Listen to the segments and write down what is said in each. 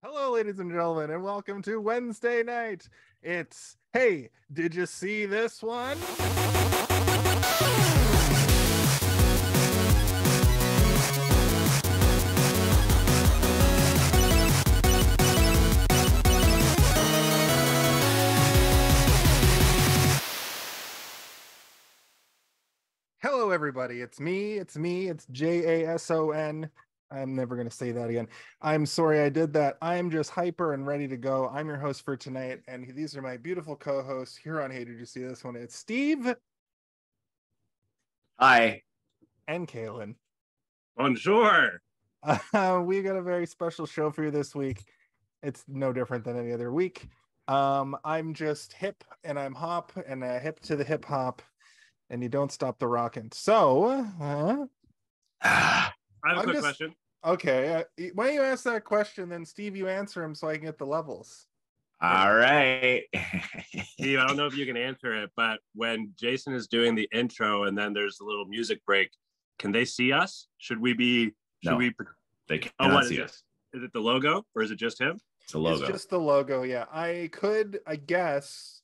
Hello, ladies and gentlemen, and welcome to Wednesday night. It's, hey, did you see this one? Hello, everybody. It's me. It's Jason. I'm never going to say that again. I'm sorry I did that. I'm just hyper and ready to go. I'm your host for tonight, and these are my beautiful co-hosts here on Hey, Did You See This One? It's Steve. Hi. And Kaylin. Bonjour. We got a very special show for you this week. It's no different than any other week. I'm just hip, and I'm hop, and hip to the hip hop, and you don't stop the rockin'. So, I have a quick question. Okay, why don't you ask that question, then Steve, you answer him so I can get the levels. All right. Steve, I don't know if you can answer it, but when Jason is doing the intro and then there's a little music break, can they see us? Should we be? They cannot see us. Is it the logo or is it just him? It's a logo. It's just the logo. Yeah, I guess,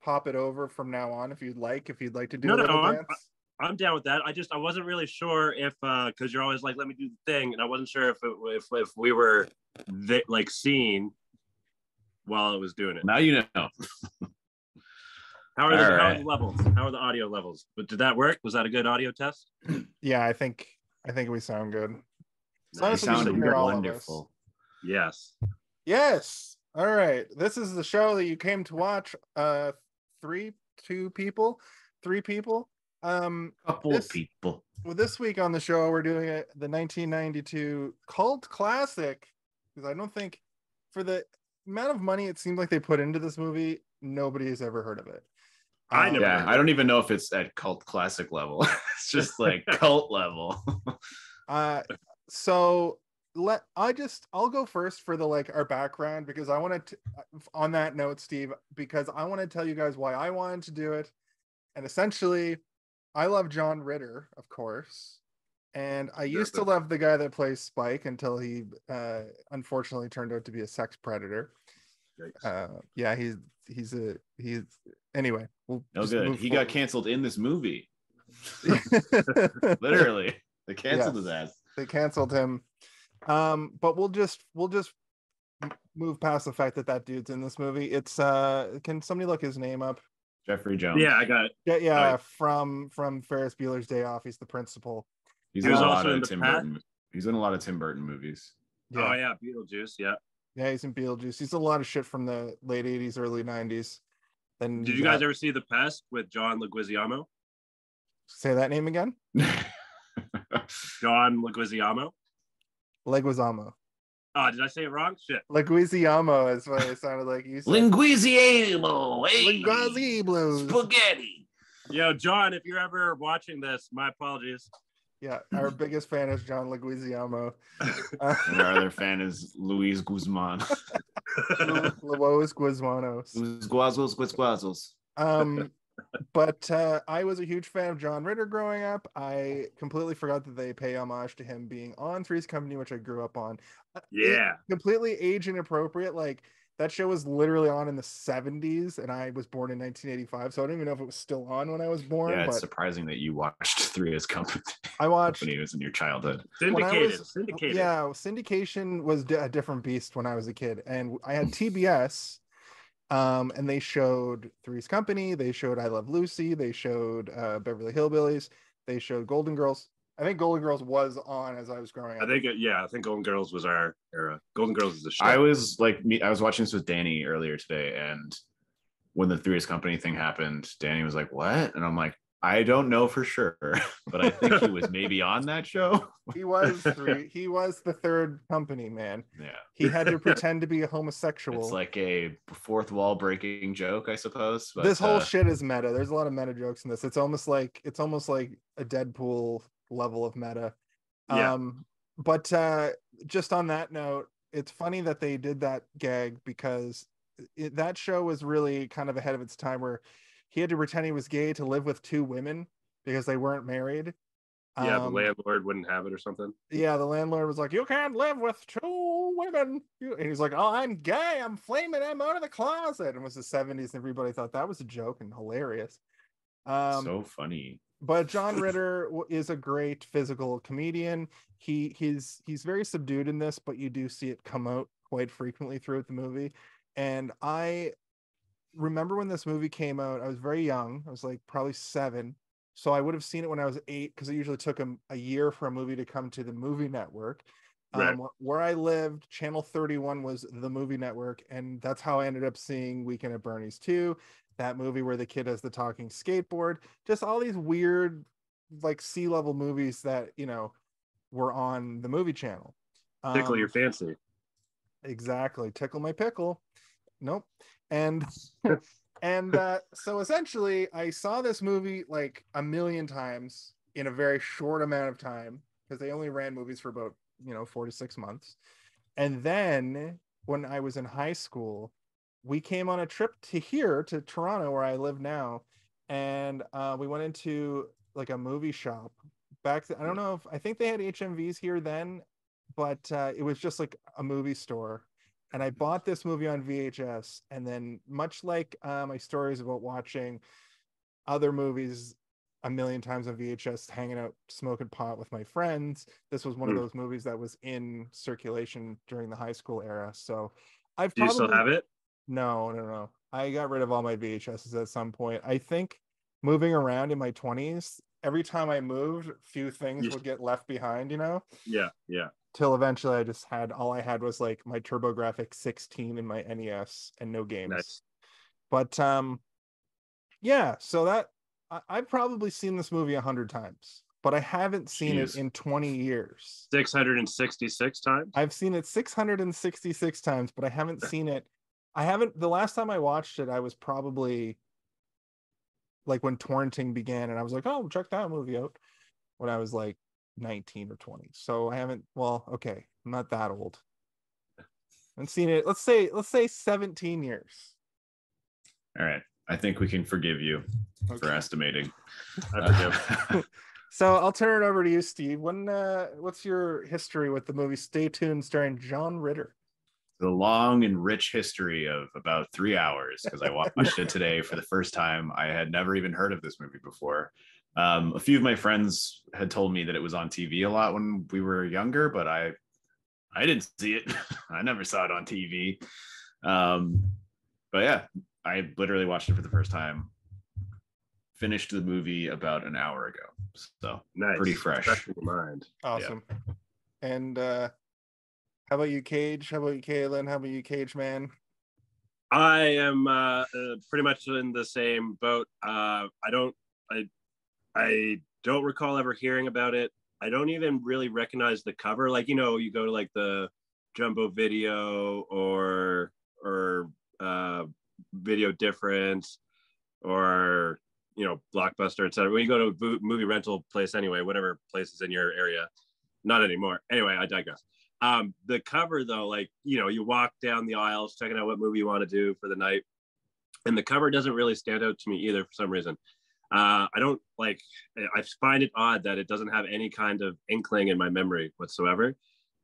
pop it over from now on if you'd like. If you'd like to do a little dance. I'm down with that. I wasn't really sure if because you're always like, let me do the thing, and I wasn't sure if we were like seen while I was doing it. Now you know. How are the levels? How are the audio levels? But did that work? Was that a good audio test? Yeah, I think we sound good. You sound wonderful. Yes. Yes. All right. This is the show that you came to watch. Three people. Couple of people. Well, this week on the show, we're doing the 1992 cult classic, because I don't think, for the amount of money it seemed like they put into this movie, nobody has ever heard of it. I don't even know if it's at cult classic level. It's just like cult level. So I'll go first for our background, because I wanted to, on that note, Steve, because I want to tell you guys why I wanted to do it. And essentially, I love John Ritter, of course, and I used to love the guy that plays Spike until he unfortunately turned out to be a sex predator. Yeah, he's anyway. He got canceled in this movie. Literally, they canceled his ass. They canceled him. But we'll just move past the fact that dude's in this movie. It's can somebody look his name up? Jeffrey Jones. Yeah, I got it. Yeah, right. From Ferris Bueller's Day Off. He's the principal. He's in a lot of Tim Burton. He's in a lot of Tim Burton movies. Yeah. Oh yeah, Beetlejuice. Yeah. Yeah, he's in Beetlejuice. He's in a lot of shit from the late 80s, early 90s. Then did you guys ever see The Pest with John Leguizamo? Say that name again. John Leguizamo. Leguizamo. Oh, did I say it wrong? Shit. Leguizamo is what it sounded like. You said. Linguiziamo. Hey. Linguiziamo. Spaghetti. Yo, John, if you're ever watching this, my apologies. Yeah, our biggest fan is John Leguizamo. And our other fan is Luis Guzman. Luis Guzmanos. Guazos. But I was a huge fan of John Ritter growing up. I completely forgot that they pay homage to him being on Three's Company, which I grew up on. Yeah. Completely age inappropriate. Like, that show was literally on in the 70s, and I was born in 1985, so I don't even know if it was still on when I was born. Yeah, it's surprising that you watched Three's Company. I watched when he was in your childhood. Syndicated. Yeah, syndication was a different beast when I was a kid, and I had TBS. And they showed Three's Company, they showed I Love Lucy, they showed Beverly Hillbillies, they showed Golden Girls. I think Golden Girls was on as I was growing up. I think Golden Girls was our era. Golden Girls is the show. I was watching this with Danny earlier today, and when the Three's Company thing happened, Danny was like, "What?" And I'm like, I don't know for sure, but I think he was maybe on that show. He was the third company, man. Yeah. He had to pretend to be a homosexual. It's like a fourth wall breaking joke, I suppose. But, this whole shit is meta. There's a lot of meta jokes in this. It's almost like a Deadpool level of meta. Yeah. But just on that note, it's funny that they did that gag, because that show was really kind of ahead of its time, where he had to pretend he was gay to live with two women because they weren't married. Yeah, the landlord wouldn't have it or something. Yeah, the landlord was like, "You can't live with two women. And he's like, oh, I'm gay. I'm flaming. I'm out of the closet. And it was the 70s, and everybody thought that was a joke and hilarious. So funny. But John Ritter is a great physical comedian. He's very subdued in this, but you do see it come out quite frequently throughout the movie. And I remember when this movie came out, I was very young. I was like probably 7. So I would have seen it when I was 8, because it usually took a year for a movie to come to the movie network. Right. Where I lived, Channel 31 was the movie network, and that's how I ended up seeing Weekend at Bernie's 2, that movie where the kid has the talking skateboard, just all these weird like C-level movies that, you know, were on the movie channel. Tickle your fancy. Exactly. Tickle my pickle. Nope. And so essentially I saw this movie like a million times in a very short amount of time, because they only ran movies for about 4 to 6 months. And then when I was in high school, we came on a trip to Toronto, where I live now, and we went into like a movie shop back then. I don't know I think they had HMVs here then, but it was just like a movie store. And I bought this movie on VHS, and then much like my stories about watching other movies a million times on VHS, hanging out smoking pot with my friends, this was one of those movies that was in circulation during the high school era. So Do you still have it? No. I got rid of all my VHSs at some point. I think moving around in my 20s, every time I moved, few things would get left behind, Yeah. Till eventually all I had was like my TurboGrafx 16 and my NES and no games. Nice. But yeah, so that I've probably seen this movie 100 times, but I haven't seen it in 20 years. 666 times? I've seen it 666 times, but I haven't seen it. The last time I watched it, I was probably like when torrenting began, and I was like, oh, check that movie out, when I was like 19 or 20. So I haven't, okay, I'm not that old. I've seen it, let's say 17 years. All right. I think we can forgive you for estimating. I forgive. So I'll turn it over to you, Steve. What's your history with the movie Stay Tuned, starring John Ritter? The long and rich history of about 3 hours, because I watched it today for the first time. I had never even heard of this movie before. A few of my friends had told me that it was on TV a lot when we were younger, but I didn't see it. I never saw it on TV. But yeah, I literally watched it for the first time. Finished the movie about an hour ago, so nice. Pretty fresh. Fresh in your mind. Awesome. Yeah. And how about you, Cage? How about you, Kaylin? How about you, Cage Man? I am pretty much in the same boat. I don't recall ever hearing about it. I don't even really recognize the cover. Like, you go to like the Jumbo Video or Video Difference or Blockbuster, etc. When you go to a movie rental place anyway, whatever place is in your area, not anymore. Anyway, I digress. The cover though, like, you walk down the aisles checking out what movie you want to do for the night, and the cover doesn't really stand out to me either for some reason. I find it odd that it doesn't have any kind of inkling in my memory whatsoever.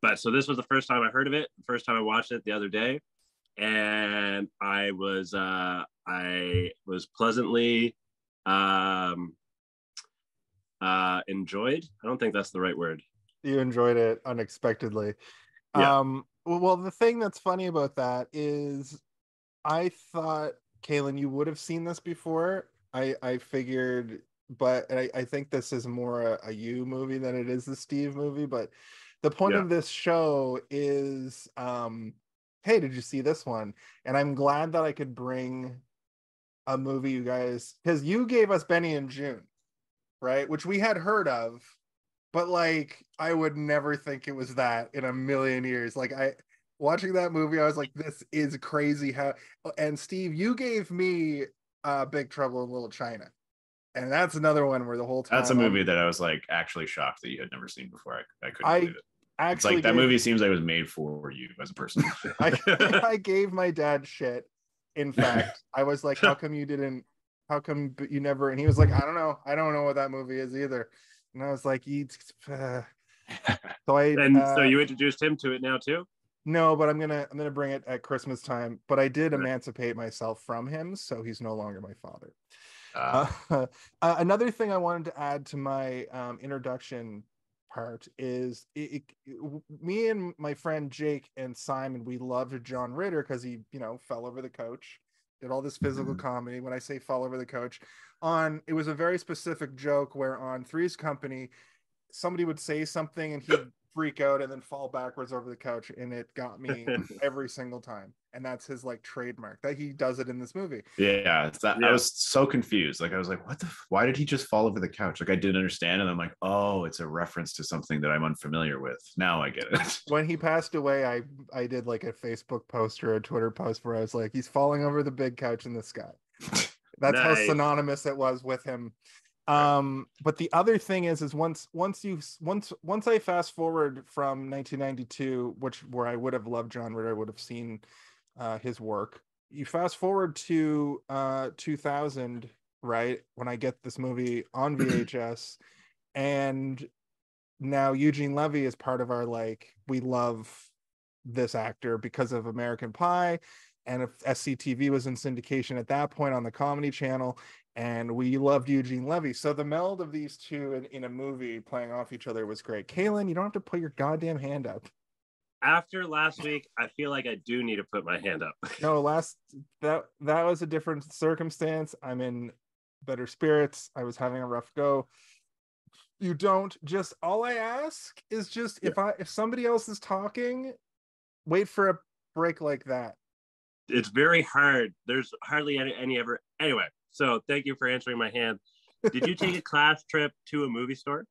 But so this was the first time I heard of it, the first time I watched it the other day, and I was pleasantly enjoyed. I don't think that's the right word. You enjoyed it unexpectedly. Yeah. Well, the thing that's funny about that is I thought, Kaylin, you would have seen this before. I figured, but I think this is more a you movie than it is the Steve movie. But the point of this show is, hey, did you see this one? And I'm glad that I could bring a movie, you guys, because you gave us Benny and June, right? Which we had heard of, but like I would never think it was that in a million years. Like watching that movie, I was like, this is crazy how. And Steve, you gave me Big Trouble in Little China, and that's another one where the whole time that's a movie that I was like actually shocked that you had never seen before. I couldn't believe it. It's like that movie seems like it was made for you as a person. I gave my dad shit. In fact, I was like, how come you never? And he was like, I don't know what that movie is either. And I was like, so you introduced him to it now too? No, but I'm gonna bring it at Christmas time. But I did Right. emancipate myself from him, so he's no longer my father. Uh, Another thing I wanted to add to my introduction part is me and my friend Jake and Simon, we loved John Ritter because he, fell over the coach, did all this physical comedy. When I say fell over the coach, it was a very specific joke where on Three's Company, somebody would say something and he'd freak out and then fall backwards over the couch, and it got me every single time. And that's his like trademark that he does it in this movie. yeah, it's that. Yeah. I was so confused. Like I was like, why did he just fall over the couch? Like I didn't understand. And I'm like, oh, it's a reference to something that I'm unfamiliar with. Now I get it. When he passed away, I did like a Facebook post or a Twitter post where I was like, he's falling over the big couch in the sky. That's how Nice. synonymous it was with him. But the other thing is once I fast forward from 1992, where I would have loved John Ritter, I would have seen his work. You fast forward to 2000, right, when I get this movie on VHS, and now Eugene Levy is part of our, like, we love this actor because of American Pie, and if SCTV was in syndication at that point on the Comedy Channel, and we loved Eugene Levy. So the meld of these two in a movie playing off each other was great. Kaylin, you don't have to put your goddamn hand up. After last week, I feel like I do need to put my hand up. No, that was a different circumstance. I'm in better spirits. I was having a rough go. You don't. Just all I ask is just if somebody else is talking, wait for a break like that. It's very hard. There's hardly any ever. Anyway, so thank you for answering my hand. Did you take a class trip to a movie store?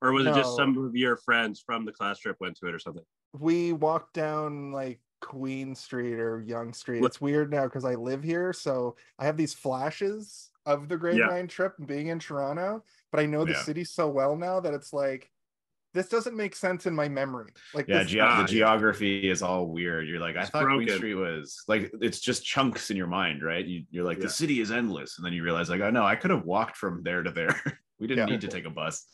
Or was it just some of your friends from the class trip went to it or something? We walked down like Queen Street or Young Street. It's weird now because I live here, so I have these flashes of the grade 9 trip being in Toronto, but I know the city so well now that it's like, this doesn't make sense in my memory. Like, the geography is all weird. You're like, I thought broken. Queen Street was like, it's just chunks in your mind, right? You're like, the city is endless, and then you realize like, oh no, I could have walked from there to there. We didn't need to take a bus.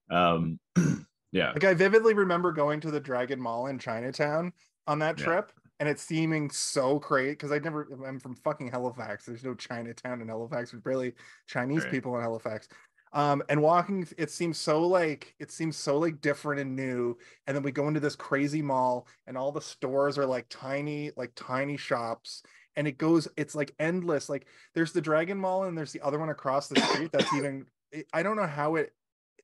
Like I vividly remember going to the Dragon Mall in Chinatown on that trip, and it seeming so crazy because I'm from fucking Halifax. There's no Chinatown in Halifax. There's barely Chinese people in Halifax. And walking, it seems so like different and new. And then we go into this crazy mall, and all the stores are like tiny shops, and it's like endless. Like there's the Dragon Mall, and there's the other one across the street that's even, I don't know how it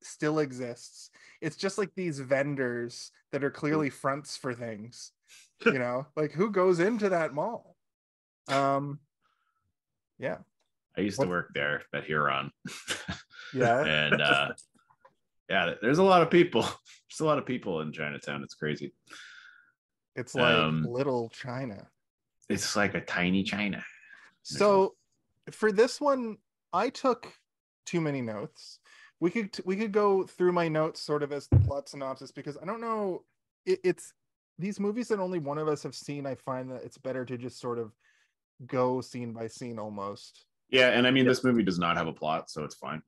still exists. It's just like these vendors that are clearly fronts for things, like who goes into that mall? I used to work there at Huron. And there's a lot of people. There's a lot of people in Chinatown. It's crazy. It's like little China. It's like a tiny China. So for this one, I took too many notes. We could go through my notes sort of as the plot synopsis, because I don't know, it's these movies that only one of us have seen. I find that it's better to just sort of go scene by scene almost. Yeah, and I mean, this movie does not have a plot, so it's fine.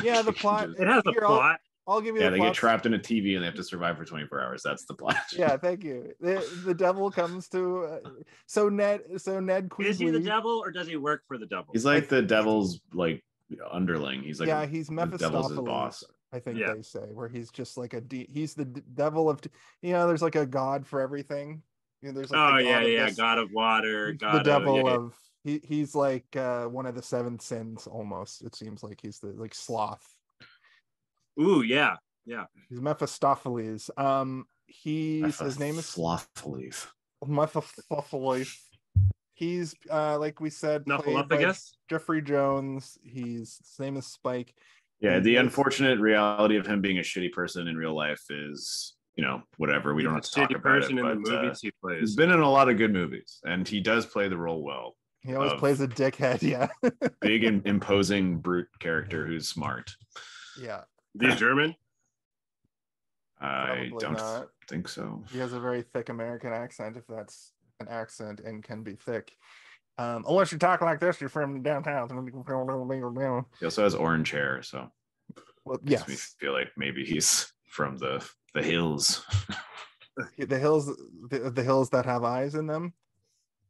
Yeah, the plot. It has a plot. I'll give you. Yeah, they get trapped in a TV and they have to survive for 24 hours. That's the plot. Yeah, thank you. The devil comes to. So Ned Queasley. Is he the devil, or does he work for the devil? He's like the devil's like underling. He's like he's Mephistopheles, boss. I think they say, where he's just like he's the devil of, there's like a god for everything. There's like god of water, god the devil of he's like one of the 7 sins almost. It seems like he's the like sloth. Ooh, yeah. He's Mephistopheles. His name is Slothopheles. Mephistopheles. He's like we said, played by Jeffrey Jones. His name is Spike. Yeah, the unfortunate reality of him being a shitty person in real life is, whatever. We don't have to talk about it. In the movies he plays. He's been in a lot of good movies, and he does play the role well. He always plays a dickhead. Yeah, big and imposing brute character who's smart. Yeah. The German? I don't think so. He has a very thick American accent, if that's an accent and can be thick. Unless you talk like this, you're from downtown. He also has orange hair, so yes. Makes me feel like maybe he's from the hills. the hills, the hills that have eyes in them.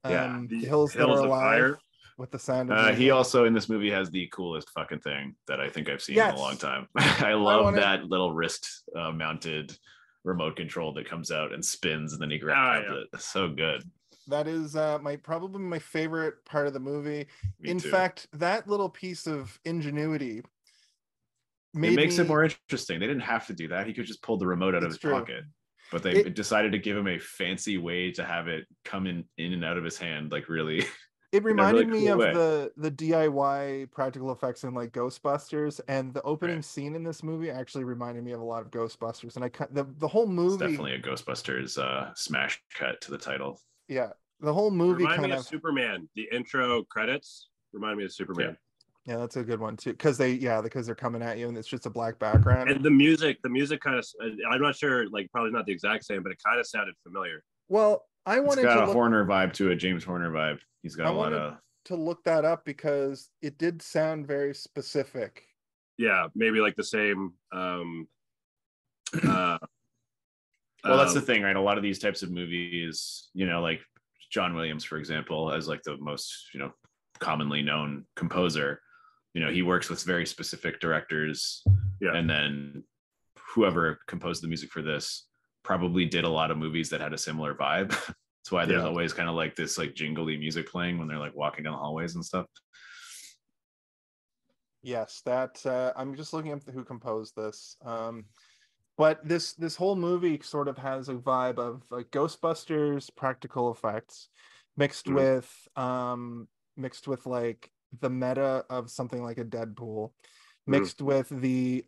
Yeah, The hills that are Hills of alive Fire. with the sound of music. He also in this movie has the coolest fucking thing that I think I've seen in a long time. I love that little wrist mounted remote control that comes out and spins and then he grabs it. It's so good. That is probably my favorite part of the movie. Me in too. fact, that little piece of ingenuity makes it more interesting. They didn't have to do that. He could just pull the remote out of his pocket. But they decided to give him a fancy way to have it come in and out of his hand, like really. It reminded me of the DIY practical effects in like Ghostbusters, and the opening scene in this movie actually reminded me of a lot of Ghostbusters. And the whole movie, it's definitely a Ghostbusters smash cut to the title. Yeah, the whole movie reminded me of Superman. The intro credits remind me of Superman. Yeah, that's a good one too, because they're coming at you and it's just a black background. And the music kind of, I'm not sure, like probably not the exact same, but it kind of sounded familiar. Well, it's got a Horner vibe to it, James Horner vibe. He's got a lot of. To look that up because it did sound very specific. Yeah, maybe like the same. Well, that's the thing, right? A lot of these types of movies, like John Williams, for example, as like the most, commonly known composer. He works with very specific directors, and then whoever composed the music for this probably did a lot of movies that had a similar vibe. That's why there's always kind of like this like jingly music playing when they're like walking down the hallways and stuff. Yes, that I'm just looking up who composed this. But this whole movie sort of has a vibe of like Ghostbusters practical effects mixed with like the meta of something like a Deadpool, mixed with the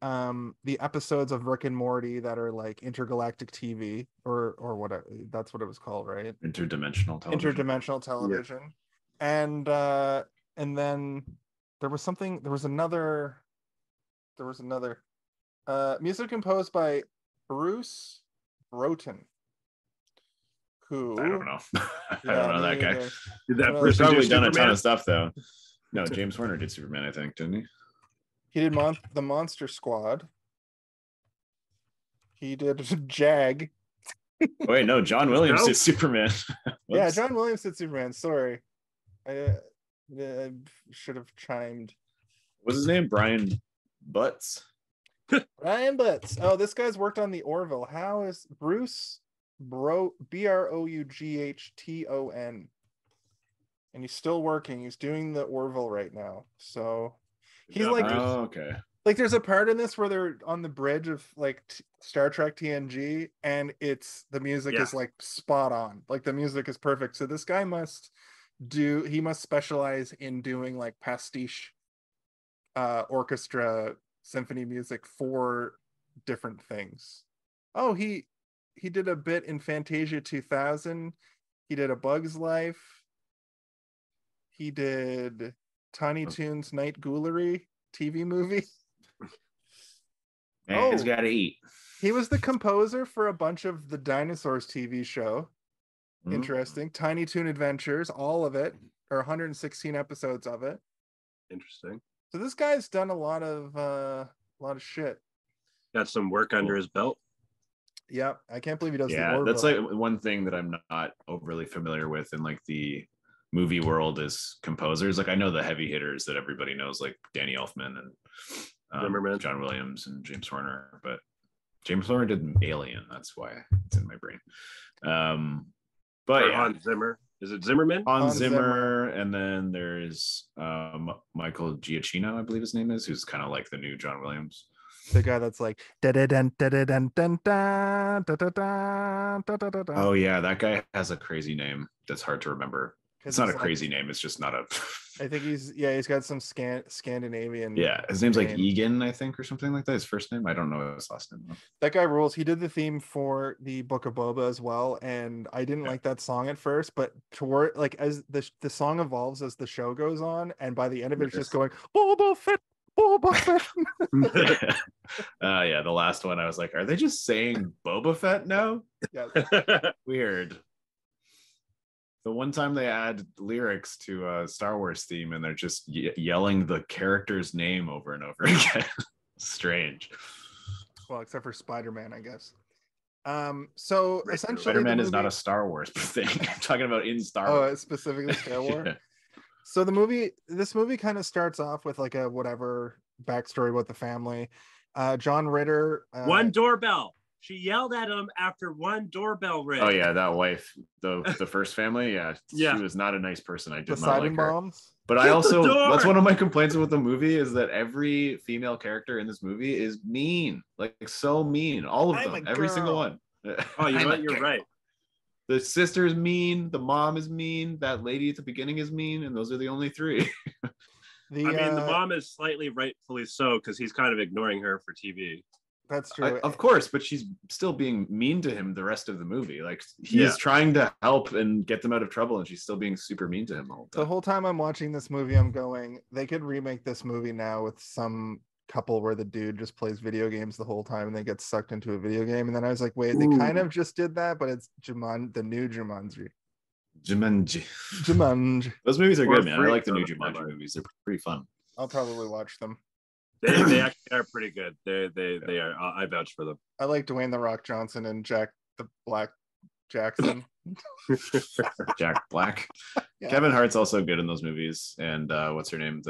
episodes of Rick and Morty that are like intergalactic TV or whatever, that's what it was called, right? Interdimensional television. And then there was another music composed by Bruce Broughton, who I don't know. I don't know that guy. Did that He's probably done a ton of stuff though. No, James Horner did Superman, I think, didn't he? He did the Monster Squad. He did Jag. Wait, no, John Williams did Superman. Yeah, John Williams did Superman. Sorry, I should have chimed. What's his name? Brian Butts. Brian Butts. Oh, this guy's worked on the Orville. How is Bruce Broughton? And he's still working. He's doing the Orville right now. So he's like, okay. Like there's a part in this where they're on the bridge of like Star Trek TNG, and the music is like spot on. Like the music is perfect. So this guy must specialize in doing like pastiche orchestra symphony music for different things. Oh, he did a bit in Fantasia 2000. He did A Bug's Life. He did Tiny Toons Night Ghoulery TV movie. Man's gotta eat. He was the composer for a bunch of the Dinosaurs TV show. Interesting. Tiny Toon Adventures, all of it, or 116 episodes of it. Interesting. So this guy's done a lot of shit. Got some work under his belt. Yeah, I can't believe he does. Yeah, that's like one thing that I'm not overly familiar with in like the movie world is composers. Like I know the heavy hitters that everybody knows, like Danny Elfman and John Williams and James Horner, but James Horner did Alien. That's why it's in my brain. But Hans Zimmer. Is it Zimmerman? Hans Zimmer, and then there's Michael Giacchino, I believe his name is, who's kind of like the new John Williams. The guy that's like oh yeah, that guy has a crazy name that's hard to remember. It's not a crazy name, it's just not a I think he's got some Scandinavian. Yeah, his name's like Egan, I think, or something like that. His first name, I don't know his last name though. That guy rules. He did the theme for the Book of Boba as well, and I didn't like that song at first, but toward like as the song evolves as the show goes on, and by the end of it, it's just going Boba Fett. Yeah, the last one I was like, are they just saying Boba Fett now? Yeah. Weird. The one time they add lyrics to a Star Wars theme and they're just yelling the character's name over and over again. Strange. Well, except for Spider-Man, I guess. So essentially, Spider-Man is not a Star Wars thing. I'm talking about in Star Wars. Oh, specifically Star Wars. Yeah. So this movie kind of starts off with like a whatever backstory about the family. John Ritter. One doorbell. She yelled at him after one doorbell rang. Oh yeah, that wife, the first family. Yeah, Yeah. She was not a nice person. I did The not like her. bombs. But I also, that's one of my complaints with the movie is that every female character in this movie is mean, like so mean. All of them, every single one. Oh, you know what? You're right. The sister's mean. The mom is mean. That lady at the beginning is mean, and those are the only three. The mom is slightly rightfully so because he's kind of ignoring her for TV. That's true. Of course, but she's still being mean to him the rest of the movie. Like he's trying to help and get them out of trouble, and she's still being super mean to him the whole time. The whole time I'm watching this movie, I'm going, they could remake this movie now with some couple where the dude just plays video games the whole time and they get sucked into a video game. And then I was like, wait, they kind of just did that, but it's the new Jumanji. Jumanji. Those movies are good, man. I like the new Jumanji movies. They're pretty fun. I'll probably watch them. They actually are pretty good. They are. I vouch for them. I like Dwayne the Rock Johnson and Jack the Black Jackson. Jack Black. Yeah. Kevin Hart's also good in those movies. And what's her name?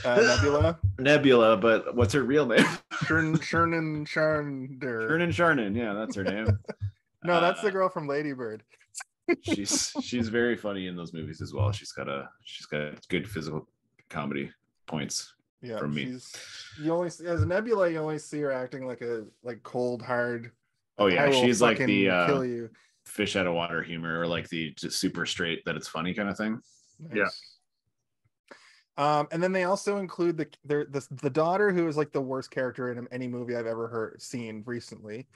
Nebula. Nebula, but what's her real name? Shernan. Yeah, that's her name. No, that's the girl from Lady Bird. she's very funny in those movies as well. She's got good physical comedy points. Yeah, from me. You only as Nebula, you only see her acting like cold, hard. Oh yeah, she's like the kill you. Fish out of water humor, or like the just super straight that it's funny kind of thing. Nice. Yeah. And then they also include the daughter, who is like the worst character in any movie I've ever seen recently.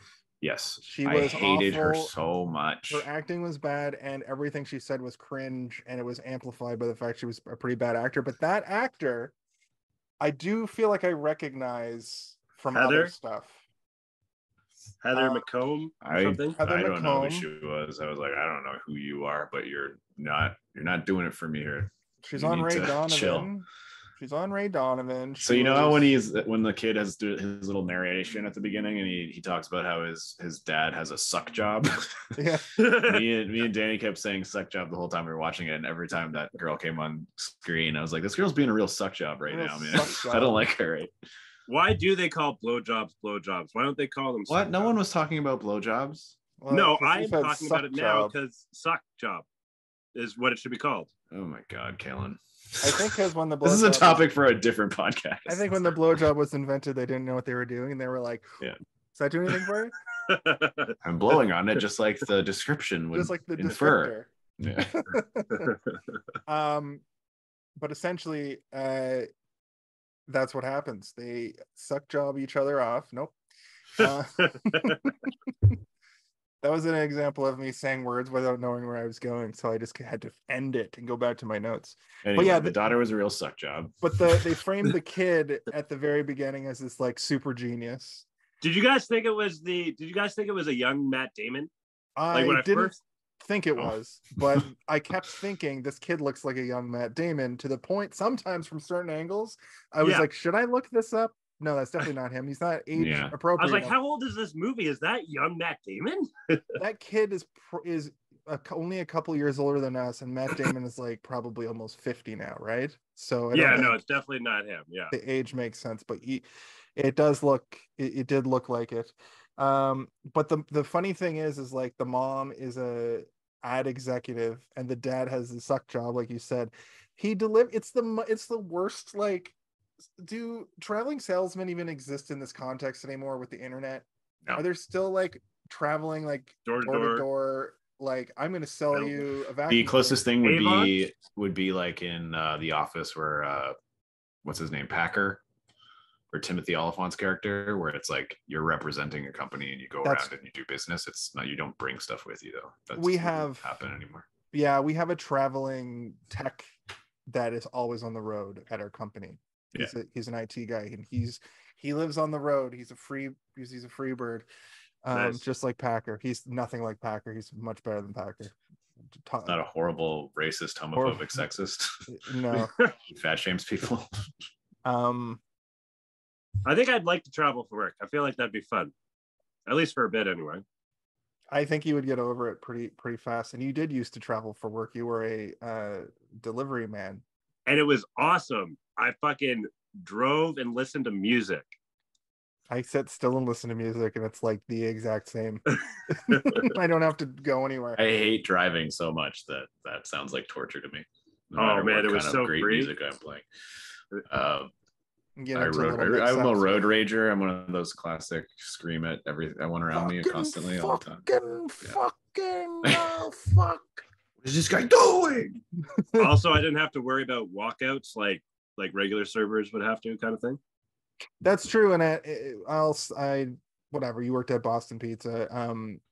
Yes, I hated awful. her so much. Her acting was bad, and everything she said was cringe, and it was amplified by the fact she was a pretty bad actor. But that actor, I do feel like I recognize from other stuff. Heather McComb. I don't know who she was. I was like, I don't know who you are, but you're not doing it for me here. She's on Ray Donovan. Chill. She's on Ray Donovan. So you know how when the kid has his little narration at the beginning and he talks about how his dad has a suck job. Yeah. me and Danny kept saying suck job the whole time we were watching it, and every time that girl came on screen, I was like, this girl's being a real suck job right now, man. I don't like her. Right? Why do they call blowjobs? Why don't they call them? What? No one was talking about blowjobs. Well, no, I'm talking about it now because suck job is what it should be called. Oh my God, Kalen. I think because when this is a topic for a different podcast. I think when the blowjob was invented, they didn't know what they were doing, and they were like, "Yeah, does that do anything for you?" I'm blowing on it, just like the description would just like the descriptor. Yeah. But essentially, that's what happens. They suck job each other off. Nope. That was an example of me saying words without knowing where I was going, so I just had to end it and go back to my notes. Anyway, but yeah, the daughter was a real suck job. But they framed the kid at the very beginning as this like super genius. Did you guys think it was a young Matt Damon? I didn't think it was, but I kept thinking this kid looks like a young Matt Damon, to the point sometimes from certain angles I was like, should I look this up? No, that's definitely not him. He's not age appropriate. I was like, how old is this movie? Is that young Matt Damon? That kid is only a couple years older than us, and Matt Damon is like probably almost 50 now, right? So it's definitely not him. Yeah, the age makes sense, but it did look like it. But the funny thing is like the mom is a ad executive, and the dad has the suck job, like you said. It's the worst. Like, do traveling salesmen even exist in this context anymore with the internet? No. Are there still like traveling like door to door? Like, I'm going to sell you a vacuum. The closest thing would be like in The Office, where what's his name, Packer, or Timothy Oliphant's character, where it's like you're representing a company and you go around and you do business. It's not, you don't bring stuff with you though. That doesn't happen anymore. Yeah, we have a traveling tech that is always on the road at our company. He's an IT guy, and he lives on the road. He's a free bird. Nice. Just like Packer. He's nothing like Packer. He's much better than Packer. Not a horrible racist, homophobic, sexist. No. Fat shames people. I think I'd like to travel for work. I feel like that'd be fun. at least for a bit anyway. I think you would get over it pretty fast. And you did used to travel for work. You were a delivery man. And it was awesome. I fucking drove and listened to music. I sit still and listen to music, and it's like the exact same. I don't have to go anywhere. I hate driving so much that sounds like torture to me. No man, it was so great free. music I'm playing. I'm a road rager. I'm one of those classic scream at everyone around me constantly all the time. Fucking fuck. What is this guy doing? Also, I didn't have to worry about walkouts like regular servers would have to, kind of thing. That's true. And I whatever, you worked at Boston Pizza.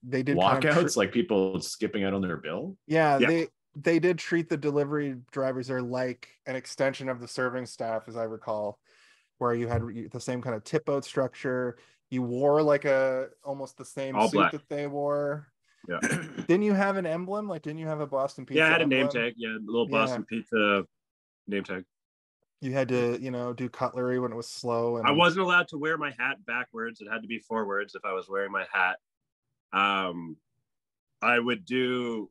They did walkouts, like people skipping out on their bill. Yeah. They did treat the delivery drivers are like an extension of the serving staff, as I recall, where you had the same kind of tip boat structure. You wore like almost the same all suit black that they wore. Yeah. Didn't you have an emblem? Like, didn't you have a Boston Pizza? Yeah, I had a emblem? name tag. Yeah, a little Boston Pizza name tag. You had to, do cutlery when it was slow. And I wasn't allowed to wear my hat backwards. It had to be forwards if I was wearing my hat. I would do.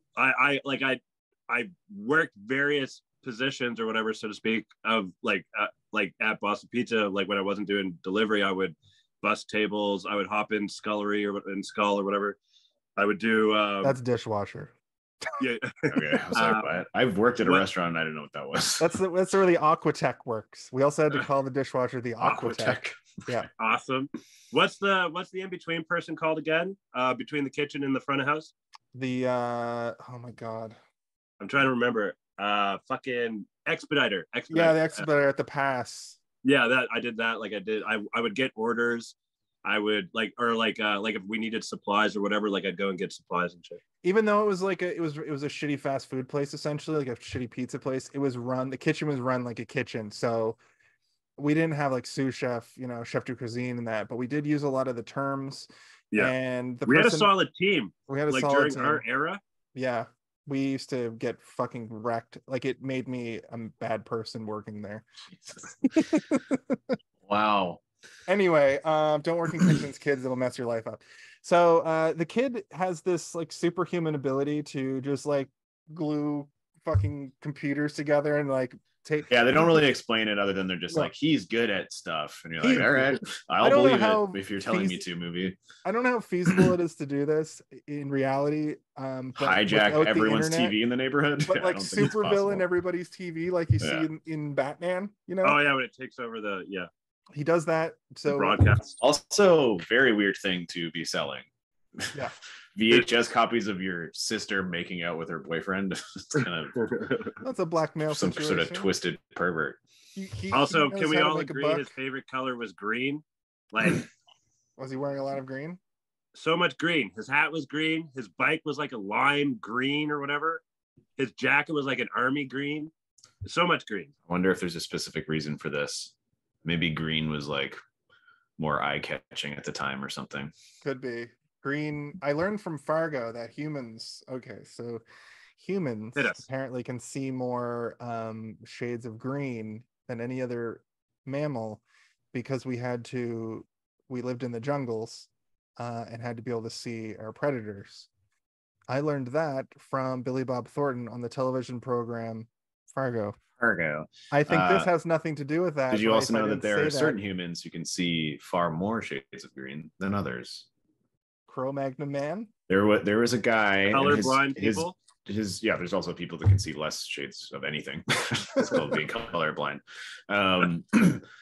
I worked various positions or whatever, so to speak, of like at Boston Pizza. Like when I wasn't doing delivery, I would bust tables. I would hop in scullery or in skull or whatever. I would do. That's dishwasher. Yeah. Okay. I was like, I've worked at a restaurant and I didn't know what that was. That's where the Aquatech works. We also had to call the dishwasher the Aquatech. Yeah. Awesome. What's the in-between person called again? Between the kitchen and the front of house? The oh my god. I'm trying to remember. Fucking expediter. Yeah, the expediter at the pass. Yeah, that I did that. Like I would get orders. I would like if we needed supplies or whatever, like I'd go and get supplies and shit. Even though it was like it was a shitty fast food place, essentially, like a shitty pizza place, the kitchen was run like a kitchen. So we didn't have like sous chef, chef de cuisine and that, but we did use a lot of the terms. Yeah. And we had a solid team. We had a like solid during team. our era. Yeah. We used to get fucking wrecked. Like it made me a bad person working there. Wow. Anyway, don't work in kitchens, kids. It'll mess your life up. So the kid has this like superhuman ability to just like glue fucking computers together and like take. Yeah, they don't really explain it other than they're just like, he's good at stuff, and you're like, all right, I'll believe it if you're telling me to. Movie. I don't know how feasible it is to do this in reality. Hijack everyone's TV in the neighborhood, but like super villain everybody's TV, like you see in Batman. Oh yeah, when it takes over the He does that. So broadcast. Also, very weird thing to be selling. Yeah. VHS copies of your sister making out with her boyfriend. It's kind of that's a blackmail some situation. sort of twisted pervert. Also, can we all agree his favorite color was green? Like, was he wearing a lot of green? So much green. His hat was green. His bike was like a lime green or whatever. His jacket was like an army green. So much green. I wonder if there's a specific reason for this. Maybe green was like more eye-catching at the time or something. Could be. Green. I learned from Fargo that humans apparently can see more shades of green than any other mammal because we lived in the jungles and had to be able to see our predators. I learned that from Billy Bob Thornton on the television program Fargo. I think this has nothing to do with that. Did you also know that there are certain humans who can see far more shades of green than others? Cro-Magnon man? There was a guy. Colorblind people? There's also people that can see less shades of anything. It's called being colorblind.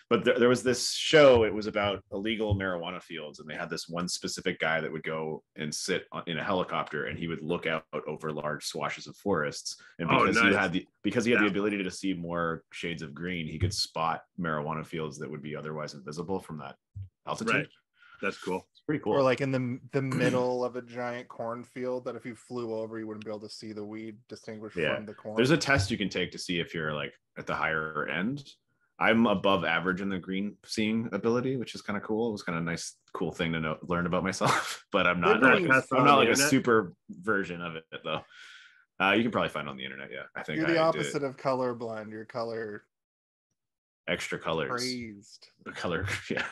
But there was this show. It was about illegal marijuana fields, and they had this one specific guy that would go and sit in a helicopter, and he would look out over large swathes of forests. And because he had the ability to see more shades of green, he could spot marijuana fields that would be otherwise invisible from that altitude. Right. That's cool. It's pretty cool. Or like in the middle of a giant cornfield that if you flew over, you wouldn't be able to see the weed distinguished from the corn. There's a test you can take to see if you're like at the higher end. I'm above average in the green seeing ability, which is kind of cool. It was kind of a nice, cool thing to learn about myself. But I'm not like a super version of it though. You can probably find it on the internet. Yeah, I think you're the opposite of colorblind. You're color extra colors. Praised. The color, yeah.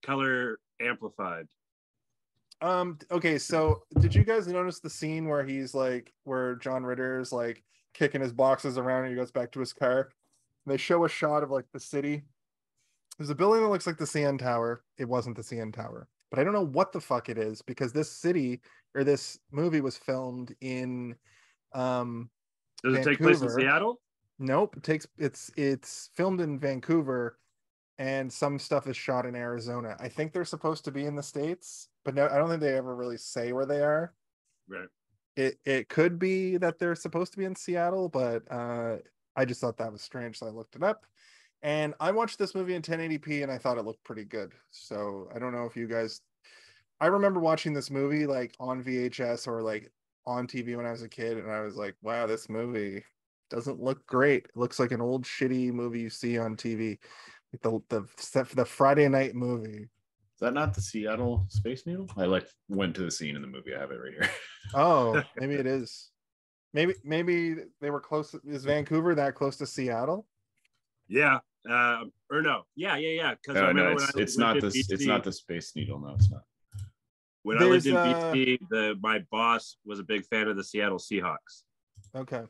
Color amplified. Okay, so did you guys notice the scene where where John Ritter is like kicking his boxes around and he goes back to his car? And they show a shot of like the city. There's a building that looks like the CN Tower. It wasn't the CN Tower, but I don't know what the fuck it is because this city or this movie was filmed in Does it take place in Seattle? Nope, it's filmed in Vancouver, and some stuff is shot in Arizona. I think they're supposed to be in the States, but no, I don't think they ever really say where they are. Right. It could be that they're supposed to be in Seattle, but I just thought that was strange, so I looked it up. And I watched this movie in 1080p, and I thought it looked pretty good. So I don't know if you guys. I remember watching this movie like on VHS or like on TV when I was a kid, and I was like, "Wow, this movie doesn't look great. It looks like an old shitty movie you see on TV, like the Friday night movie." Is that not the Seattle Space Needle? I went to the scene in the movie. I have it right here. Oh, maybe it is. Maybe they were close. Is Vancouver that close to Seattle? Yeah. Or no. Yeah. Because No, it's not the Space Needle. No, it's not. When I lived in BC, my boss was a big fan of the Seattle Seahawks. Okay.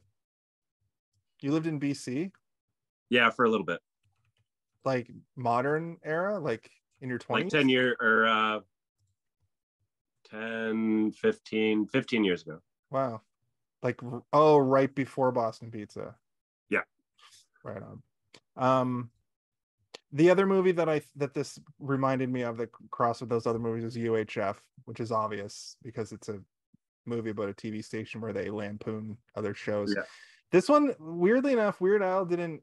You lived in BC? Yeah, for a little bit. Like modern era? Like in your 20s? Like 10 years or 10, 15 years ago. Wow. Like, oh, right before Boston Pizza. Yeah. Right on. The other movie that this reminded me of that crossed with those other movies is UHF, which is obvious because it's a movie about a TV station where they lampoon other shows. Yeah. This one, weirdly enough, Weird Al didn't.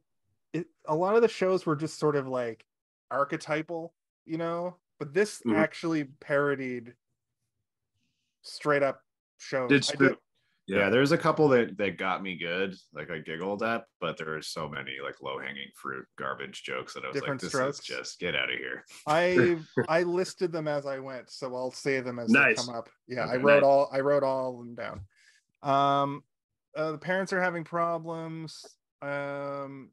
A lot of the shows were just sort of like archetypal, but this actually parodied straight up shows. Yeah, there's a couple that got me good, like I giggled at, but there are so many like low-hanging fruit garbage jokes that I was Different like, this strokes. is just get out of here. I listed them as I went, so I'll say them as Nice. they come up. Yeah, Okay. I wrote all of them down. The parents are having problems. Roy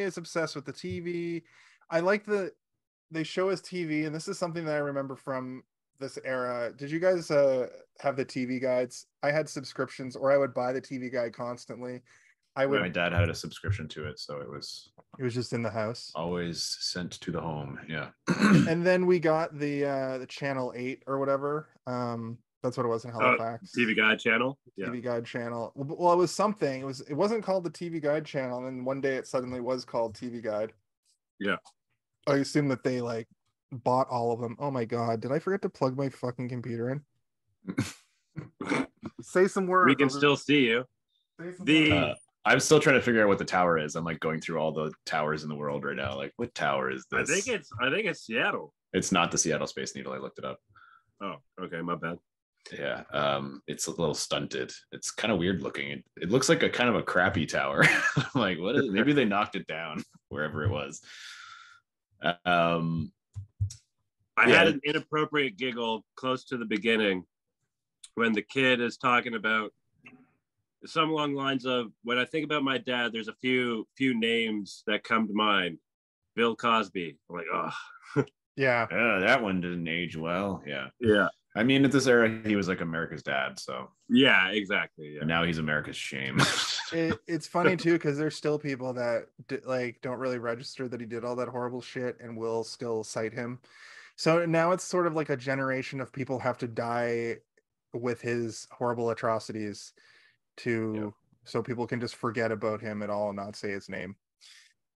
is obsessed with the TV. I like they show his TV, and this is something that I remember from this era. Did you guys have the TV guides? I had subscriptions, or I would buy the TV guide constantly. My dad had a subscription to it, so it was just in the house, always sent to the home. Yeah. And then we got the channel 8 or whatever. That's what it was in Halifax. TV guide channel. TV guide channel. Well, it was something. It wasn't called the TV guide channel, and then one day it suddenly was called TV guide. Yeah. I assume that they like bought all of them. Oh my god, did I forget to plug my fucking computer in? Say some words. We can still see you. I'm still trying to figure out what the tower is. I'm like going through all the towers in the world right now. Like, what tower is this? I think it's Seattle. It's not the Seattle Space Needle. I looked it up. Oh, okay, my bad. Yeah, it's a little stunted. It's kind of weird looking. It looks like a kind of a crappy tower. I'm like, what is it? Maybe they knocked it down wherever it was. I had an inappropriate giggle close to the beginning when the kid is talking about some along the lines of, when I think about my dad, there's a few names that come to mind. Bill Cosby. I'm like, oh. Yeah. That one didn't age well. Yeah. Yeah. I mean, at this era, he was like America's dad. So yeah, exactly. Yeah. And now he's America's shame. It's funny too, because there's still people that don't really register that he did all that horrible shit and will still cite him. So now it's sort of like a generation of people have to die with his horrible atrocities so people can just forget about him at all and not say his name.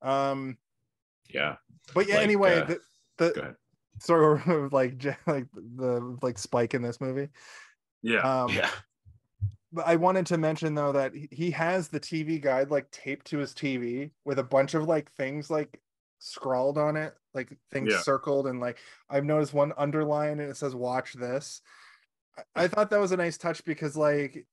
Yeah. But yeah, anyway, go ahead. Sort of like the Spike in this movie. Yeah. But I wanted to mention though that he has the TV guide like taped to his TV with a bunch of like things like scrawled on it, like things circled, and like I've noticed one underline and it says "Watch this." I thought that was a nice touch because like,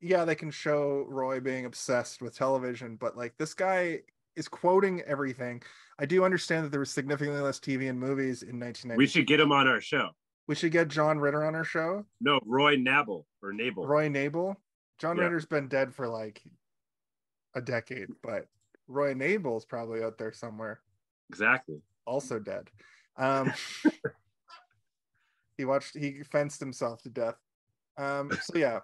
yeah, they can show Roy being obsessed with television, but like this guy is quoting everything. I do understand that there was significantly less TV and movies in 1990. We should get him on our show. We should get John Ritter on our show. No, Roy Knable or Knable. Roy Knable. John Ritter's been dead for like a decade, but Roy Knable's probably out there somewhere. Exactly. Also dead. He fenced himself to death. So yeah,